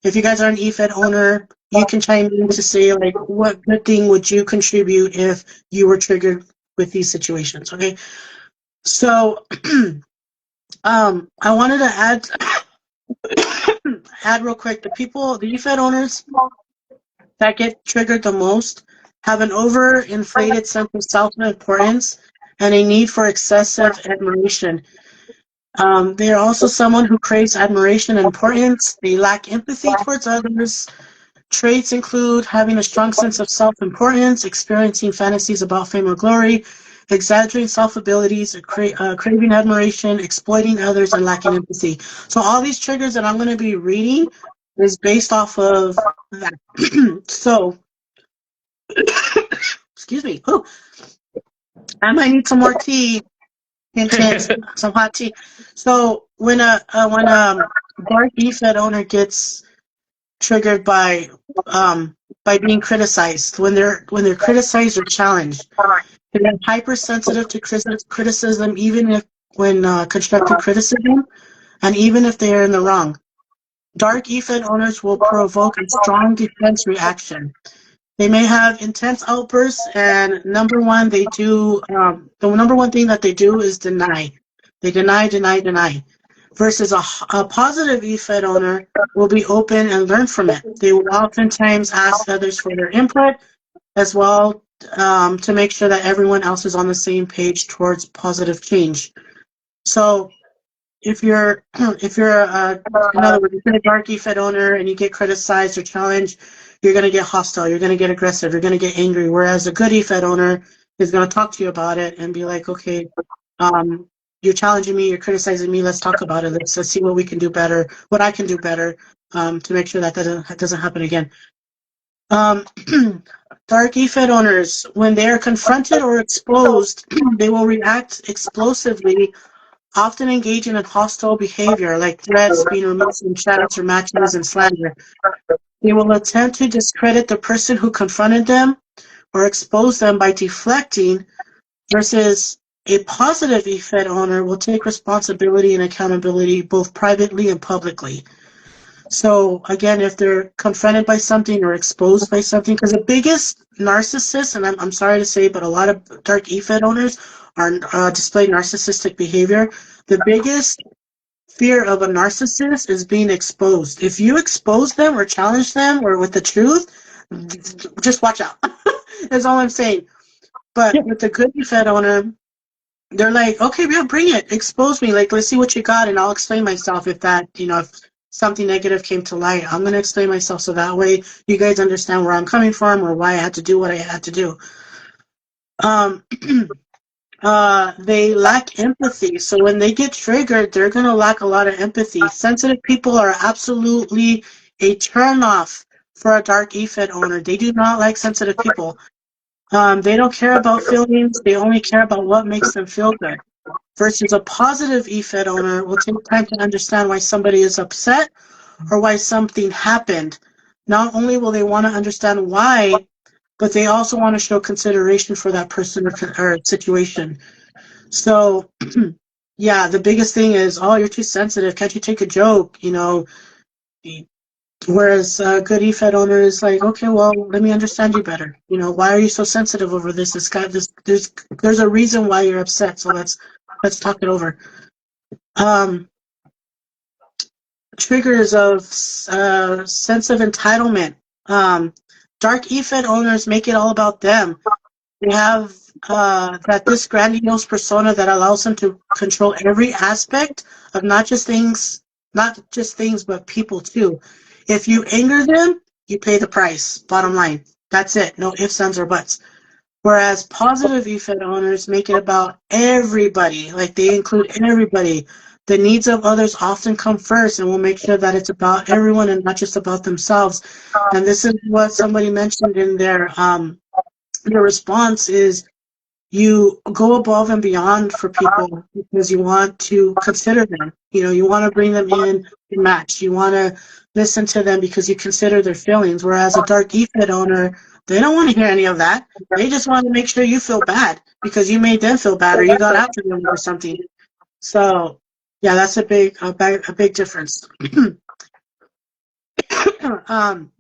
If you guys are an EFED owner, you can chime in to say, like, what good thing would you contribute if you were triggered with these situations, okay? So, I wanted to add real quick, the EFED owners that get triggered the most have an overinflated sense of self-importance and a need for excessive admiration. They are also someone who craves admiration and importance. They lack empathy towards others. Traits include having a strong sense of self-importance, experiencing fantasies about fame or glory, exaggerating self-abilities, craving admiration, exploiting others, and lacking empathy. So all these triggers that I'm going to be reading is based off of that. So, excuse me. Oh, I might need some more tea. Hint, hint, some hot tea. So when a dark EFED owner gets triggered by being criticized, when they're criticized or challenged, they're hypersensitive to criticism, even if when constructive criticism, and even if they are in the wrong. Dark EFED owners will provoke a strong defense reaction. They may have intense outbursts, and the number one thing that they do is deny. They deny. Versus a positive EFED owner will be open and learn from it. They will oftentimes ask others for their input as well, to make sure that everyone else is on the same page towards positive change. So if you're in other words, if you're a dark EFED owner and you get criticized or challenged, you're going to get hostile, you're going to get aggressive, you're going to get angry. Whereas a good EFED owner is going to talk to you about it and be like, okay, you're challenging me, you're criticizing me, let's talk about it. Let's see what we can do better, what I can do better, to make sure that doesn't happen again. Dark EFED owners, when they are confronted or exposed, they will react explosively, often engaging in hostile behavior like threats, being removed from chats or matches, and slander. They will attempt to discredit the person who confronted them or expose them by deflecting, versus a positive EFED owner will take responsibility and accountability both privately and publicly. So again, if they're confronted by something or exposed by something, because the biggest narcissists, and I'm sorry to say, but a lot of dark EFED owners are display narcissistic behavior. The biggest fear of a narcissist is being exposed. If you expose them or challenge them or with the truth, just watch out. That's all I'm saying. But with the good EFED owner, they're like, okay, yeah, bring it, expose me, like, let's see what you got, and I'll explain myself if something negative came to light. I'm going to explain myself so that way you guys understand where I'm coming from or why I had to do what I had to do. They lack empathy. So when they get triggered, they're going to lack a lot of empathy. Sensitive people are absolutely a turnoff for a dark EFED owner. They do not like sensitive people. They don't care about feelings. They only care about what makes them feel good. Versus a positive EFED owner will take time to understand why somebody is upset or why something happened. Not only will they want to understand why, but they also want to show consideration for that person or situation. So, yeah, the biggest thing is, oh, you're too sensitive. Can't you take a joke? Whereas a good EFED owner is like, okay, well, let me understand you better. Why are you so sensitive over this? There's a reason why you're upset. So let's talk it over. Triggers of sense of entitlement. Dark EFED owners make it all about them. They have this grandiose persona that allows them to control every aspect of not just things, but people too. If you anger them, you pay the price. Bottom line. That's it. No ifs, ands, or buts. Whereas positive EFED owners make it about everybody. Like, they include everybody. The needs of others often come first, and will make sure that it's about everyone and not just about themselves. And this is what somebody mentioned in their response is, you go above and beyond for people because you want to consider them. You want to bring them in to match. You want to listen to them because you consider their feelings. Whereas a dark EFED owner, they don't want to hear any of that. They just want to make sure you feel bad because you made them feel bad or you got after them or something. So, yeah, that's a big difference. um,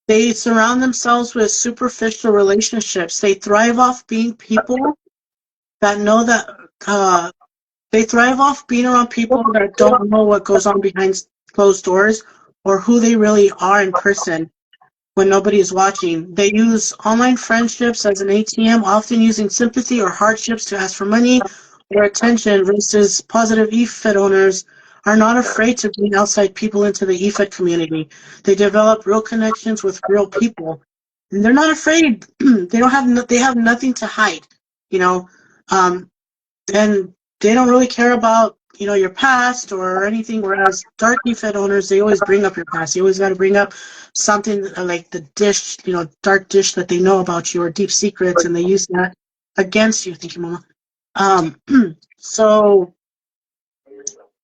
they surround themselves with superficial relationships. They thrive off being people that know that. They thrive off being around people that don't know what goes on behind closed doors or who they really are in person when nobody is watching. They use online friendships as an ATM, often using sympathy or hardships to ask for money or attention, versus positive EFED owners are not afraid to bring outside people into the EFED community. They develop real connections with real people. And they're not afraid. They have nothing to hide, you know. And they don't really care about your past or anything. Whereas dark EFED owners, they always bring up your past. You always got to bring up something like the dish, dark dish that they know about you or deep secrets, and they use that against you. Thank you, Mama. So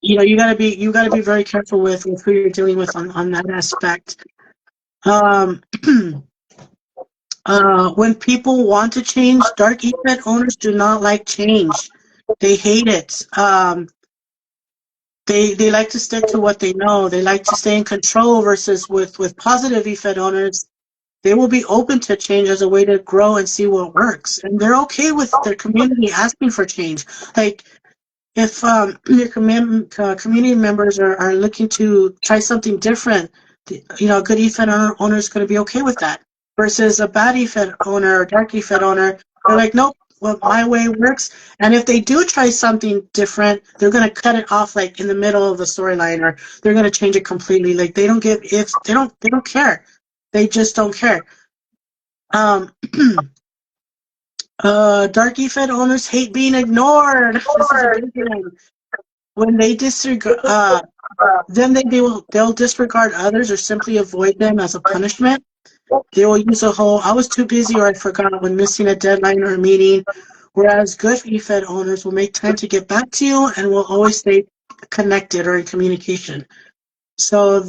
you gotta be very careful with who you're dealing with on that aspect. Um, when people want to change, dark EFED owners do not like change. They hate it. They like to stick to what they know. They like to stay in control versus with positive EFED owners, they will be open to change as a way to grow and see what works. And they're okay with their community asking for change. Like if your community members are looking to try something different, a good EFED owner is going to be okay with that. Versus a bad EFED owner or dark EFED owner, they're like, nope, well, my way works. And if they do try something different, they're going to cut it off like in the middle of the storyline, or they're going to change it completely. Like they don't give ifs. They don't care. They just don't care. Dark EFED owners hate being ignored. This is a big one. When they disregard, they'll disregard others or simply avoid them as a punishment. They will use a whole "I was too busy" or "I forgot" when missing a deadline or a meeting. Whereas good EFED owners will make time to get back to you and will always stay connected or in communication. So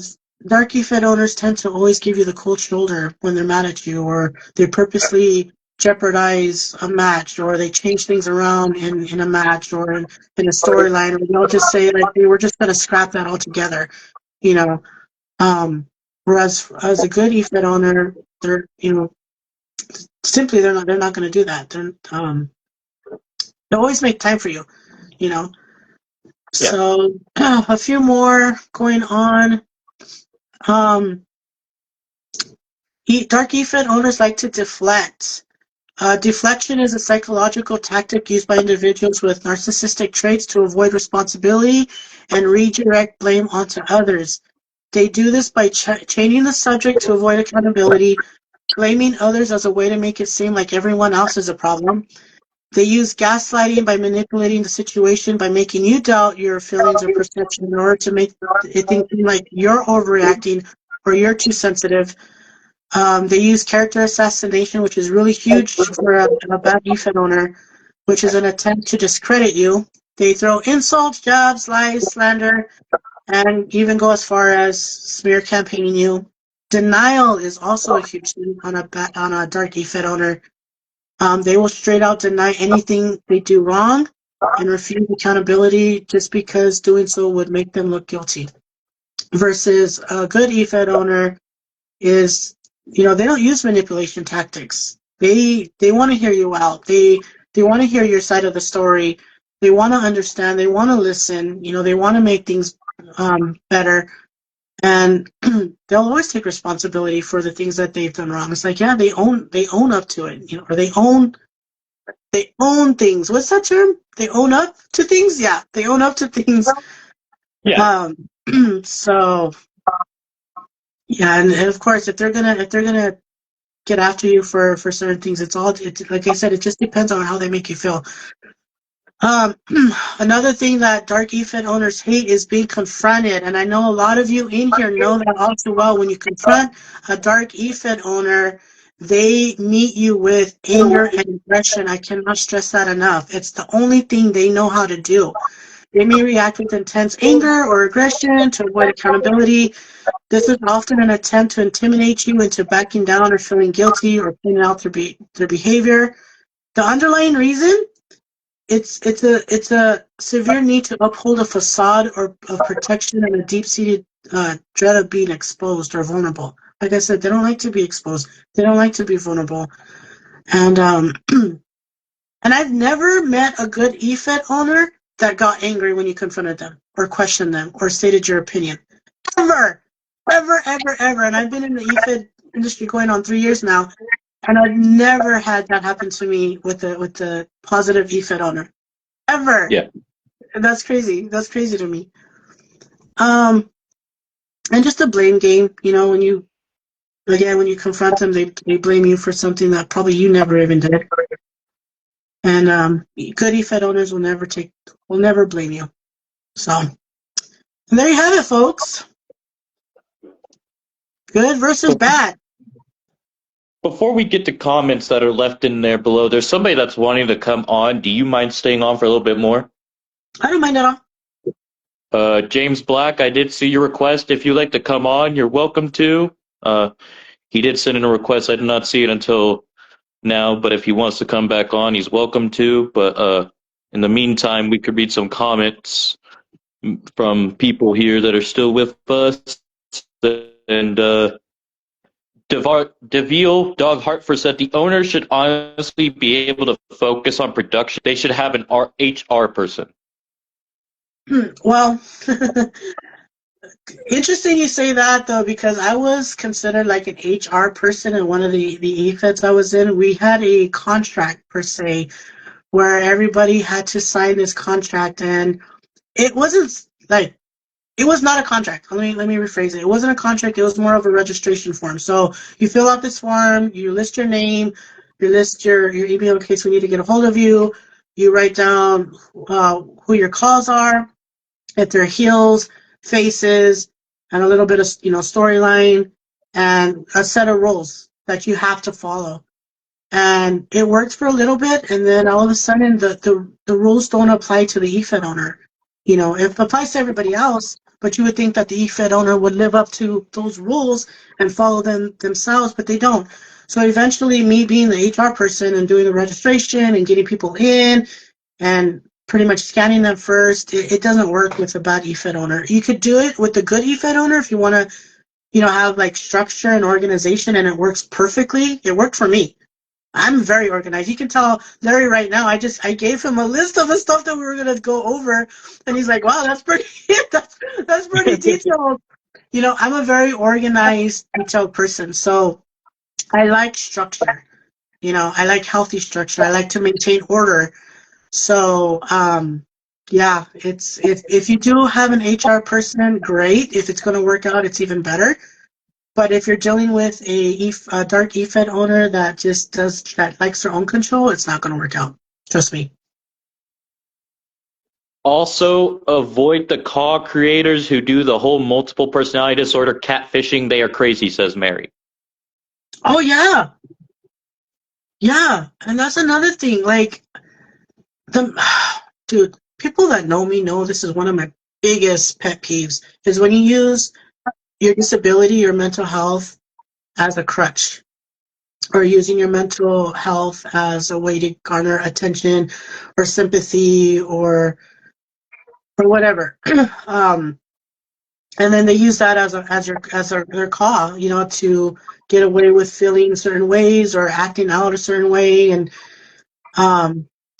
dark EFED owners tend to always give you the cold shoulder when they're mad at you, or they purposely jeopardize a match, or they change things around in a match or in a storyline, or they'll just say like, "Hey, we're just going to scrap that altogether," you know. Whereas as a good EFED owner, they're simply they're not going to do that. They always make time for you, you know.
Yeah.
So a few more going on. Dark EFED owners like to deflect. Deflection is a psychological tactic used by individuals with narcissistic traits to avoid responsibility and redirect blame onto others. They do this by changing the subject to avoid accountability, blaming others as a way to make it seem like everyone else is a problem. They use gaslighting by manipulating the situation by making you doubt your feelings or perception in order to make it seem like you're overreacting or you're too sensitive. They use character assassination, which is really huge for a bad EFED owner, which is an attempt to discredit you. They throw insults, jabs, lies, slander, and even go as far as smear campaigning you. Denial is also a huge thing on a dark EFED owner. They will straight out deny anything they do wrong and refuse accountability just because doing so would make them look guilty. Versus a good EFED owner is, they don't use manipulation tactics. They want to hear you out. They want to hear your side of the story. They want to understand. They want to listen. They want to make things better, and they'll always take responsibility for the things that they've done wrong. It's like, yeah, they own up to it, or they own things. What's that term? They own up to things. Yeah, they own up to things.
Yeah.
So. Yeah, and of course, if they're gonna get after you for certain things, it's like I said, it just depends on how they make you feel. Another thing that dark EFED owners hate is being confronted, and I know a lot of you in here know that all too well. When you confront a dark EFED owner, they meet you with anger and aggression. I cannot stress that enough. It's the only thing they know how to do. They may react with intense anger or aggression to avoid accountability. This is often an attempt to intimidate you into backing down or feeling guilty or pointing out their behavior. The underlying reason it's a severe need to uphold a facade or of protection and a deep-seated dread of being exposed or vulnerable. Like I said, they don't like to be exposed. They don't like to be vulnerable. And and I've never met a good eFed owner that got angry when you confronted them or questioned them or stated your opinion. Ever, ever, ever, ever. And I've been in the eFed industry going on 3 years now, and I've never had that happen to me with the positive eFed owner. Ever.
Yeah.
That's crazy. That's crazy to me. And just a blame game, when you confront them, they blame you for something that probably you never even did. And good eFed owners will never blame you. So, and there you have it, folks. Good versus bad.
Before we get to comments that are left in there below, there's somebody that's wanting to come on. Do you mind staying on for a little bit more?
I don't mind at all.
James Black, I did see your request. If you'd like to come on, you're welcome to. He did send in a request. I did not see it until now, but if he wants to come back on, he's welcome to. But in the meantime, we could read some comments from people here that are still with us. And DeVille Dog Hartford said the owner should honestly be able to focus on production. They should have an HR person.
Well, interesting you say that, though, because I was considered like an HR person in one of the eFeds I was in. We had a contract, per se, where everybody had to sign this contract, and it wasn't like, it was not a contract. Let me rephrase it. It wasn't a contract. It was more of a registration form. So you fill out this form, you list your name, you list your email in case we need to get a hold of you. You write down who your calls are, if they're heels, faces, and a little bit of storyline, and a set of rules that you have to follow. And it worked for a little bit, and then all of a sudden the rules don't apply to the eFed owner. It applies to everybody else, but you would think that the eFed owner would live up to those rules and follow them themselves, but they don't. So eventually, me being the HR person and doing the registration and getting people in and pretty much scanning them first, it doesn't work with a bad eFed owner. You could do it with a good eFed owner if you want to, have like structure and organization, and it works perfectly. It worked for me. I'm very organized. You can tell Larry right now. I gave him a list of the stuff that we were gonna go over, and he's like, "Wow, that's pretty. that's pretty detailed." I'm a very organized, detailed person, so I like structure. I like healthy structure. I like to maintain order. So, yeah, it's if you do have an HR person, great. If it's gonna work out, it's even better. But if you're dealing with a dark eFed owner that just likes their own control, it's not going to work out. Trust me.
Also, avoid the call creators who do the whole multiple personality disorder catfishing. They are crazy, says Mary.
Oh, yeah. Yeah, and that's another thing. Like, dude, people that know me know this is one of my biggest pet peeves, is when you use your disability, your mental health as a crutch, or using your mental health as a way to garner attention or sympathy or whatever. And then they use that as their call, to get away with feeling certain ways or acting out a certain way, and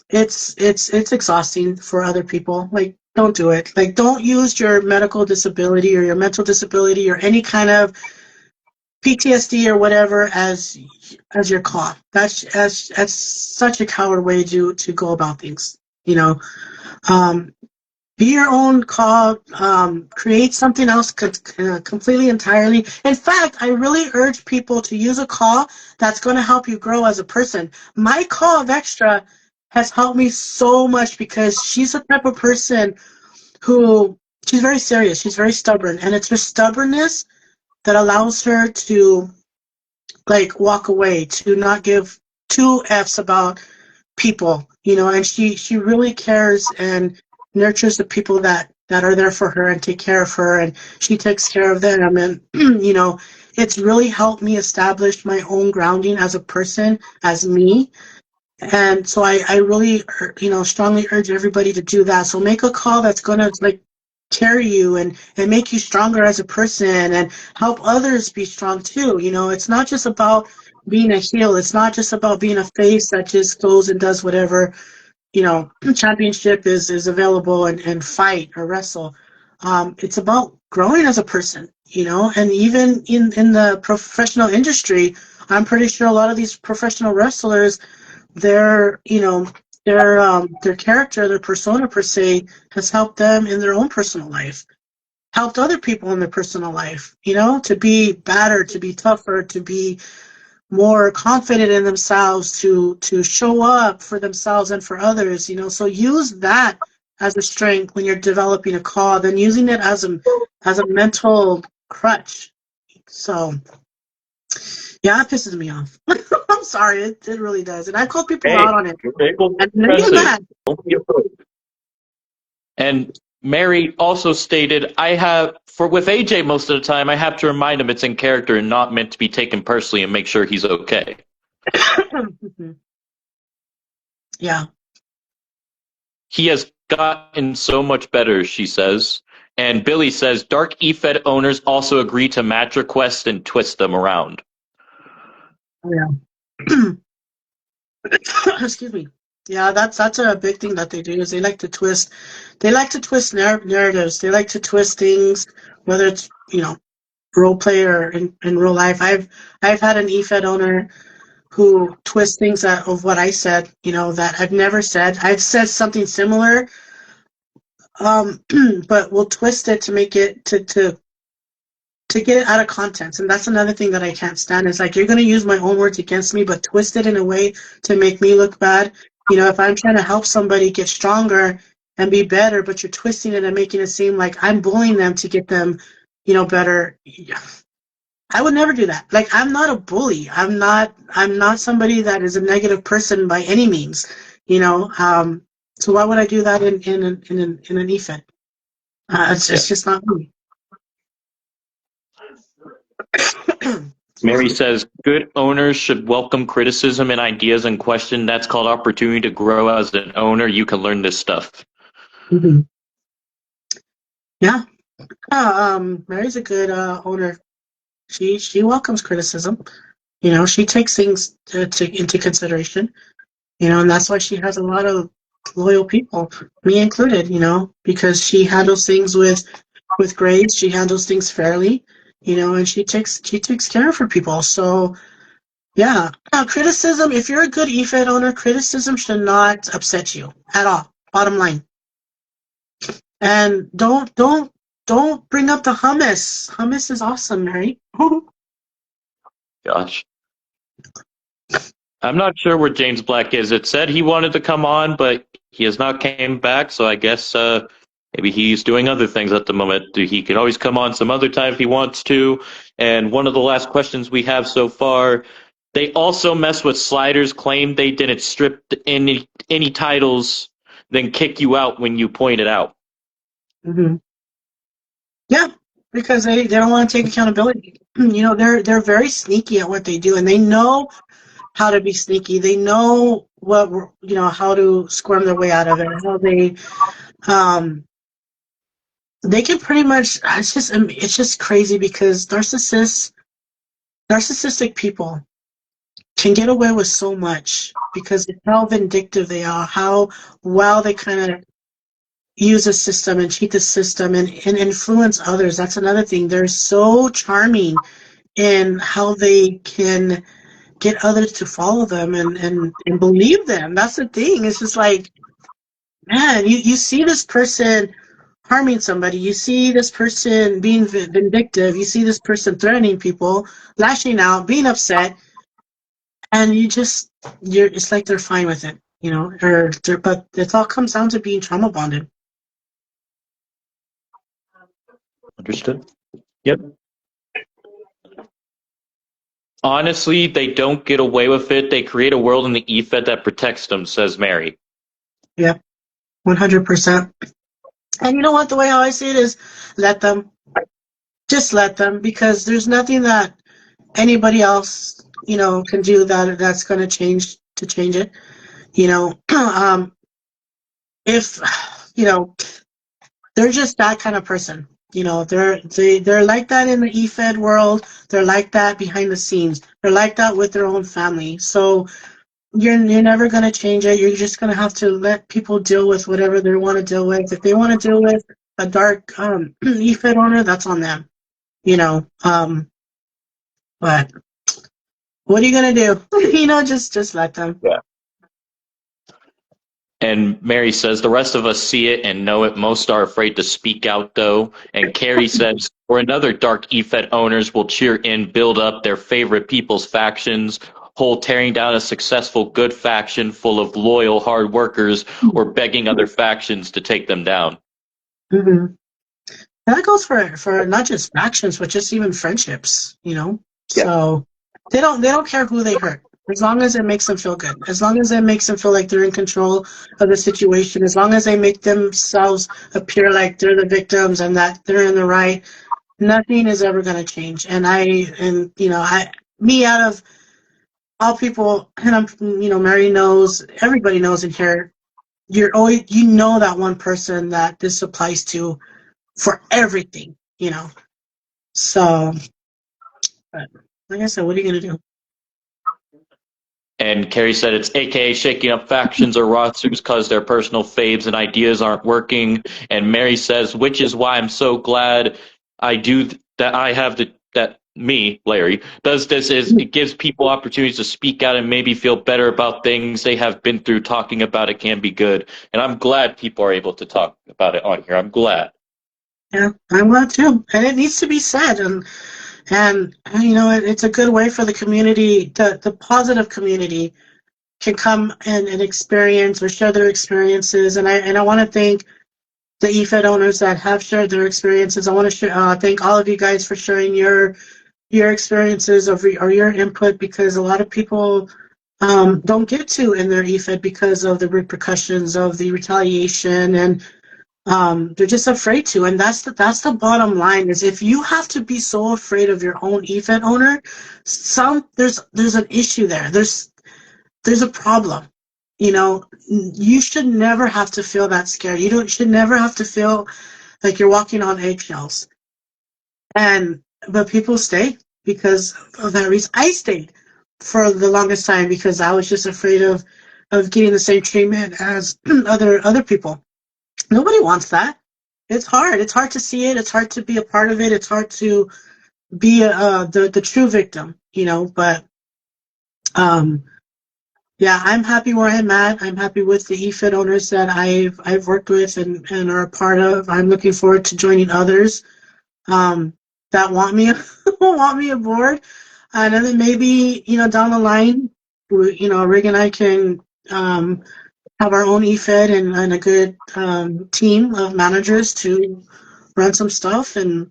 it's exhausting for other people. Like, don't do it. Like, don't use your medical disability or your mental disability or any kind of PTSD or whatever as your call. That's such a coward way to go about things. Be your own call. Create something else completely entirely. In fact, I really urge people to use a call that's going to help you grow as a person. My call of extra has helped me so much because she's the type of person who, she's very serious. She's very stubborn, and it's her stubbornness that allows her to walk away, to not give two F's about people, and she really cares and nurtures the people that are there for her and take care of her, and she takes care of them. And it's really helped me establish my own grounding as a person, as me, And so I really, strongly urge everybody to do that. So make a call that's going to like carry you and make you stronger as a person and help others be strong too. It's not just about being a heel. It's not just about being a face that just goes and does whatever, championship is available and fight or wrestle. It's about growing as a person, and even in the professional industry, I'm pretty sure a lot of these professional wrestlers, their character, their persona per se, has helped them in their own personal life, helped other people in their personal life, to be better, to be tougher, to be more confident in themselves, to show up for themselves and for others, so use that as a strength when you're developing a call, than using it as a mental crutch. So yeah, it pisses me off. I'm sorry, it really does, and I call people
Hey,
out on it,
you're able to
and they
express
get
it.
mad.
Don't be afraid. And Mary also stated, with AJ most of the time, I have to remind him it's in character and not meant to be taken personally and make sure he's okay.
Yeah.
He has gotten so much better, she says. And Billy says, Dark Efed owners also agree to match requests and twist them around.
Yeah. Excuse me. Yeah, that's a big thing that they do, is they like to twist. They like to twist narratives. They like to twist things, whether it's role play or in real life. I've had an EFED owner who twists things of what I said, that I've never said. I've said something similar, but we'll twist it to make it to get it out of context. And that's another thing that I can't stand. Is like, you're going to use my own words against me, but twist it in a way to make me look bad. If I'm trying to help somebody get stronger and be better, but you're twisting it and making it seem like I'm bullying them to get them, better. I would never do that. Like, I'm not a bully. I'm not somebody that is a negative person by any means, so why would I do that in an EFED? It's just not me.
Mary says, good owners should welcome criticism and ideas and question. That's called opportunity to grow as an owner. You can learn this stuff.
Mm-hmm. Yeah. Mary's a good owner. She welcomes criticism. She takes things into consideration. And that's why she has a lot of loyal people, me included. Because she handles things with grace. She handles things fairly. And she takes care of her people. So yeah, criticism. If you're a good EFED owner, criticism should not upset you at all. Bottom line. And don't bring up the hummus. Hummus is awesome, Mary.
Gosh. I'm not sure where James Black is. It said he wanted to come on, but he has not came back, so I guess maybe he's doing other things at the moment. He can always come on some other time if he wants to. And one of the last questions we have so far, they also mess with sliders, claim they didn't strip any titles, then kick you out when you point it out.
Mm-hmm. Yeah, because they don't want to take accountability. They're very sneaky at what they do, and they know how to be sneaky. They know how to squirm their way out of it. How they can pretty much. It's just crazy, because narcissistic people can get away with so much because of how vindictive they are, how well they kind of use a system and cheat the system and influence others. That's another thing. They're so charming in how they can get others to follow them and believe them. That's the thing. It's just like, man, you see this person harming somebody. You see this person being vindictive. You see this person threatening people, lashing out, being upset, and it's like they're fine with it, but it all comes down to being trauma bonded.
Understood? Yep. Honestly, they don't get away with it. They create a world in the EFED that protects them, says Mary.
Yeah, 100%. And you know what? The way how I see it is, let them. Just let them, because there's nothing that anybody else, can do that's going to change it. You know, if you know, they're just that kind of person. You know, they're like that in the EFED world. They're like that behind the scenes. They're like that with their own family. So you're never gonna change it. You're just gonna have to let people deal with whatever they want to deal with. If they want to deal with a dark EFED owner, that's on them. You know, but what are you gonna do? You know, just let them.
Yeah. And Mary says, the rest of us see it and know it. Most are afraid to speak out, though. And Carrie says, or another dark EFED owners will cheer in, build up their favorite people's factions, whole tearing down a successful good faction full of loyal hard workers, or begging other factions to take them down.
Mm-hmm. And that goes for not just factions, but just even friendships, you know?
Yeah.
So they don't care who they hurt. As long as it makes them feel good. As long as it makes them feel like they're in control of the situation. As long as they make themselves appear like they're the victims and that they're in the right, nothing is ever gonna change. And me out of all people, and Mary knows, everybody knows in here, you know that one person that this applies to for everything, you know. So, but like I said, what are you gonna do?
And Carrie said it's AKA shaking up factions or rosters because their personal faves and ideas aren't working. And Mary says, which is why I'm so glad I do that. I have that me, Larry, does this is it gives people opportunities to speak out and maybe feel better about things they have been through. Talking about it can be good. And I'm glad people are able to talk about it on here. I'm glad.
Yeah, I'm glad too, and it needs to be said, and it's a good way for the community, the positive community, can come and experience or share their experiences, and I want to thank the EFED owners that have shared their experiences. I want to thank all of you guys for sharing your experiences or your input, because a lot of people don't get to in their EFED because of the repercussions of the retaliation, and they're just afraid to. And that's the bottom line, is if you have to be so afraid of your own EFED owner, there's an issue there. There's a problem. You know, you should never have to feel that scared. Should never have to feel like you're walking on eggshells. But people stay because of that reason. I stayed for the longest time because I was just afraid of getting the same treatment as other people. Nobody wants that. It's hard. It's hard to see it. It's hard to be a part of it. It's hard to be the true victim, you know. But yeah, I'm happy where I'm at. I'm happy with the EFIT owners that I've worked with and are a part of. I'm looking forward to joining others that want me want me aboard, and then maybe down the line, Rig and I can have our own EFED and a good team of managers to run some stuff, and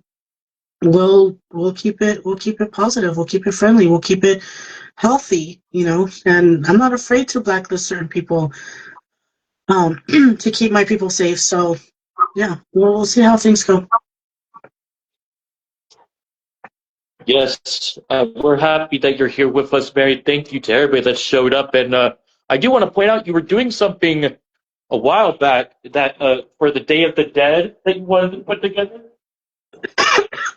we'll keep it positive, we'll keep it friendly, we'll keep it healthy, and I'm not afraid to blacklist certain people to keep my people safe. So yeah, we'll see how things go.
Yes, we're happy that you're here with us, Mary. Thank you to everybody that showed up. And I do want to point out you were doing something a while back that for the Day of the Dead that you wanted to put together.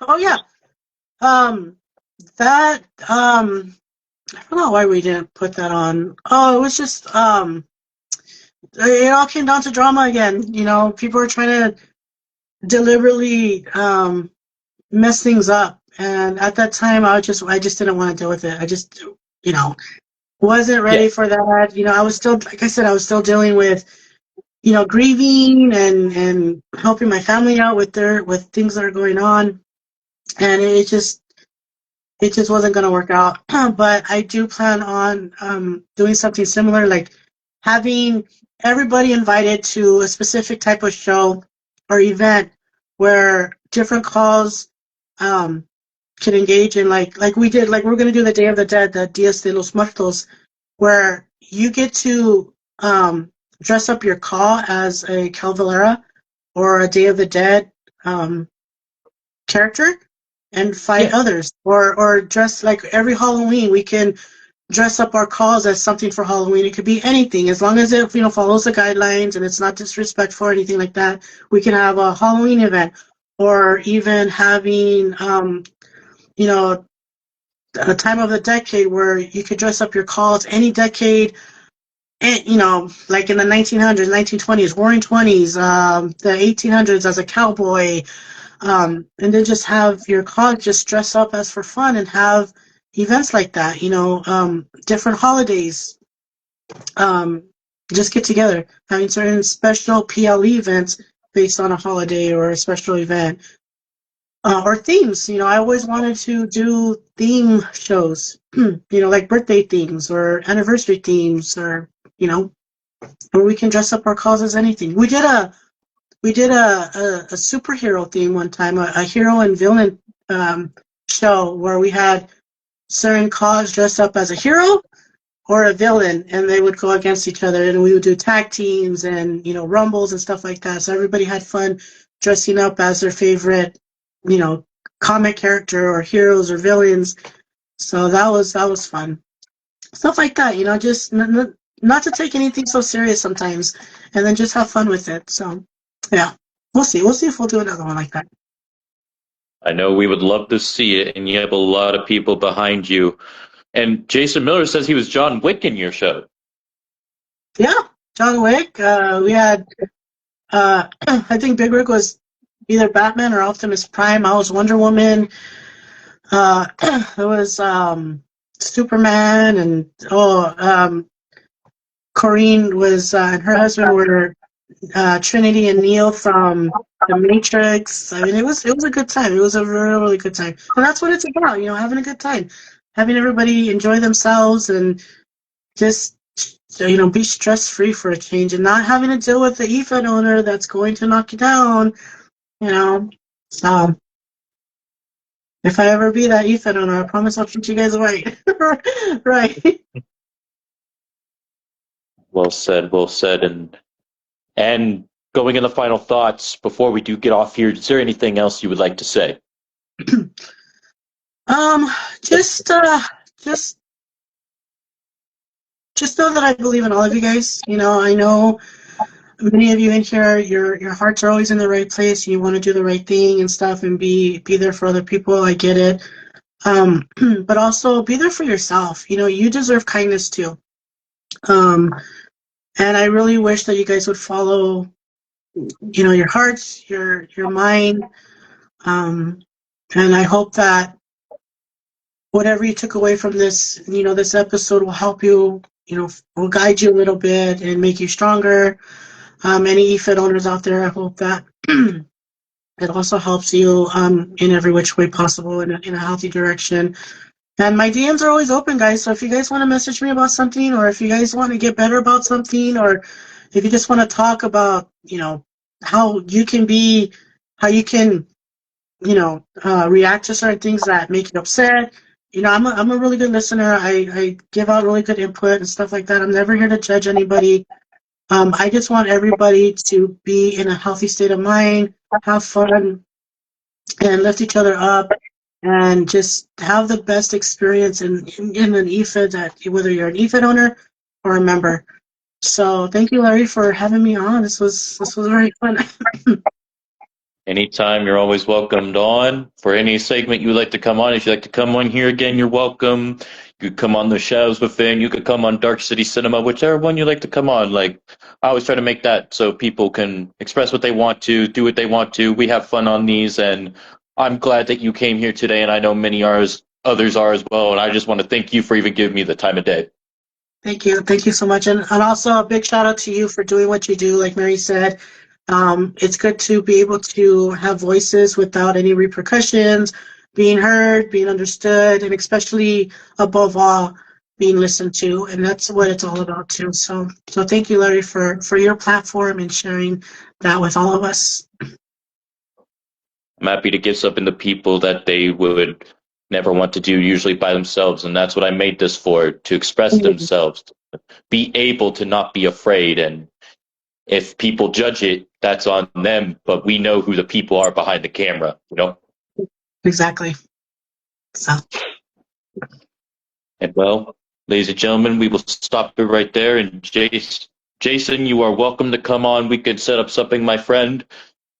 Oh yeah, that I don't know why we didn't put that on. Oh, it was just it all came down to drama again. People are trying to deliberately mess things up, and at that time I just didn't want to deal with it. I just wasn't ready for that. I was still, like I said, I was still dealing with grieving and helping my family out with things that are going on, and it just wasn't going to work out. But I do plan on doing something similar, like having everybody invited to a specific type of show or event where different calls can engage in, like we did, like we're going to do the Day of the Dead, the Dias de los Muertos, where you get to dress up your call as a Calvalera or a Day of the Dead character and fight others, or dress like every Halloween we can dress up our calls as something for Halloween. It could be anything, as long as it follows the guidelines and it's not disrespectful or anything like that. We can have a Halloween event, or even having a time of the decade where you could dress up your calls any decade. And, like in the 1900s, 1920s, Roaring 20s, the 1800s as a cowboy, and then just have your college just dress up as for fun and have events like that, different holidays, just get together, having certain special PLE events based on a holiday or a special event, or themes. I always wanted to do theme shows, like birthday themes or anniversary themes, or, where we can dress up our calls as anything. We did a superhero theme one time, a hero and villain show where we had certain cars dressed up as a hero or a villain, and they would go against each other, and we would do tag teams and rumbles and stuff like that. So everybody had fun dressing up as their favorite, comic character or heroes or villains. So that was fun. Stuff like that, just not to take anything so serious sometimes, and then just have fun with it. So. Yeah, we'll see. We'll see if we'll do another one like that.
I know we would love to see it, and you have a lot of people behind you. And Jason Miller says he was John Wick in your show.
Yeah, John Wick. We had, I think Big Rick was either Batman or Optimus Prime. I was Wonder Woman. It was Superman, and Corrine was, and her husband were Trinity and Neo from The Matrix. I mean, it was a good time. It was a really, really good time, and that's what it's about. Having a good time, having everybody enjoy themselves, and just be stress free for a change, and not having to deal with the EFED owner that's going to knock you down. So if I ever be that EFED owner, I promise I'll treat you guys right. Right.
Well said. Well said. And going into final thoughts before we do get off here, is there anything else you would like to say?
Just know that I believe in all of you guys. I know many of you in here, your hearts are always in the right place. You want to do the right thing and stuff, and be there for other people. I get it. But also be there for yourself. You deserve kindness too. And I really wish that you guys would follow, your hearts, your mind. And I hope that whatever you took away from this, this episode will help you, will guide you a little bit and make you stronger. Any EFED owners out there, I hope that it also helps you in every which way possible, in a healthy direction. And my DMs are always open, guys. So if you guys want to message me about something, or if you guys want to get better about something, or if you just want to talk about, how you can react to certain things that make you upset. I'm a really good listener. I give out really good input and stuff like that. I'm never here to judge anybody. I just want everybody to be in a healthy state of mind, have fun, and lift each other up, and just have the best experience in an EFED, that whether you're an EFED owner or a member. So thank you, Larry, for having me on. This was very fun.
Anytime, you're always welcomed on. For any segment you would like to come on, if you'd like to come on here again, you're welcome. You could come on the Shadows Within. You could come on Dark City Cinema, whichever one you like to come on. Like, I always try to make that so people can express what they want to, do what they want to. We have fun on these, and I'm glad that you came here today, and I know many others are as well. And I just want to thank you for even giving me the time of day.
Thank you so much, and also a big shout out to you for doing what you do. Like Mary said, it's good to be able to have voices without any repercussions, being heard, being understood, and especially above all, being listened to. And that's what it's all about too. So thank you, Larry, for your platform and sharing that with all of us.
I'm happy to give something to people that they would never want to do, usually by themselves. And that's what I made this for, to express themselves, to be able to not be afraid. And if people judge it, that's on them. But we know who the people are behind the camera,
Exactly. So.
And well, Ladies and gentlemen, we will stop it right there. And Jason, you are welcome to come on. We could set up something, my friend.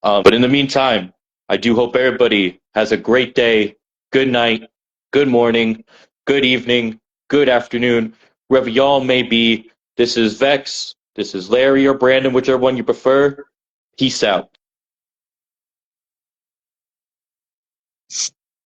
But in the meantime, I do hope everybody has a great day, good night, good morning, good evening, good afternoon, wherever y'all may be. This is Vex. This is Larry or Brandon, whichever one you prefer. Peace out.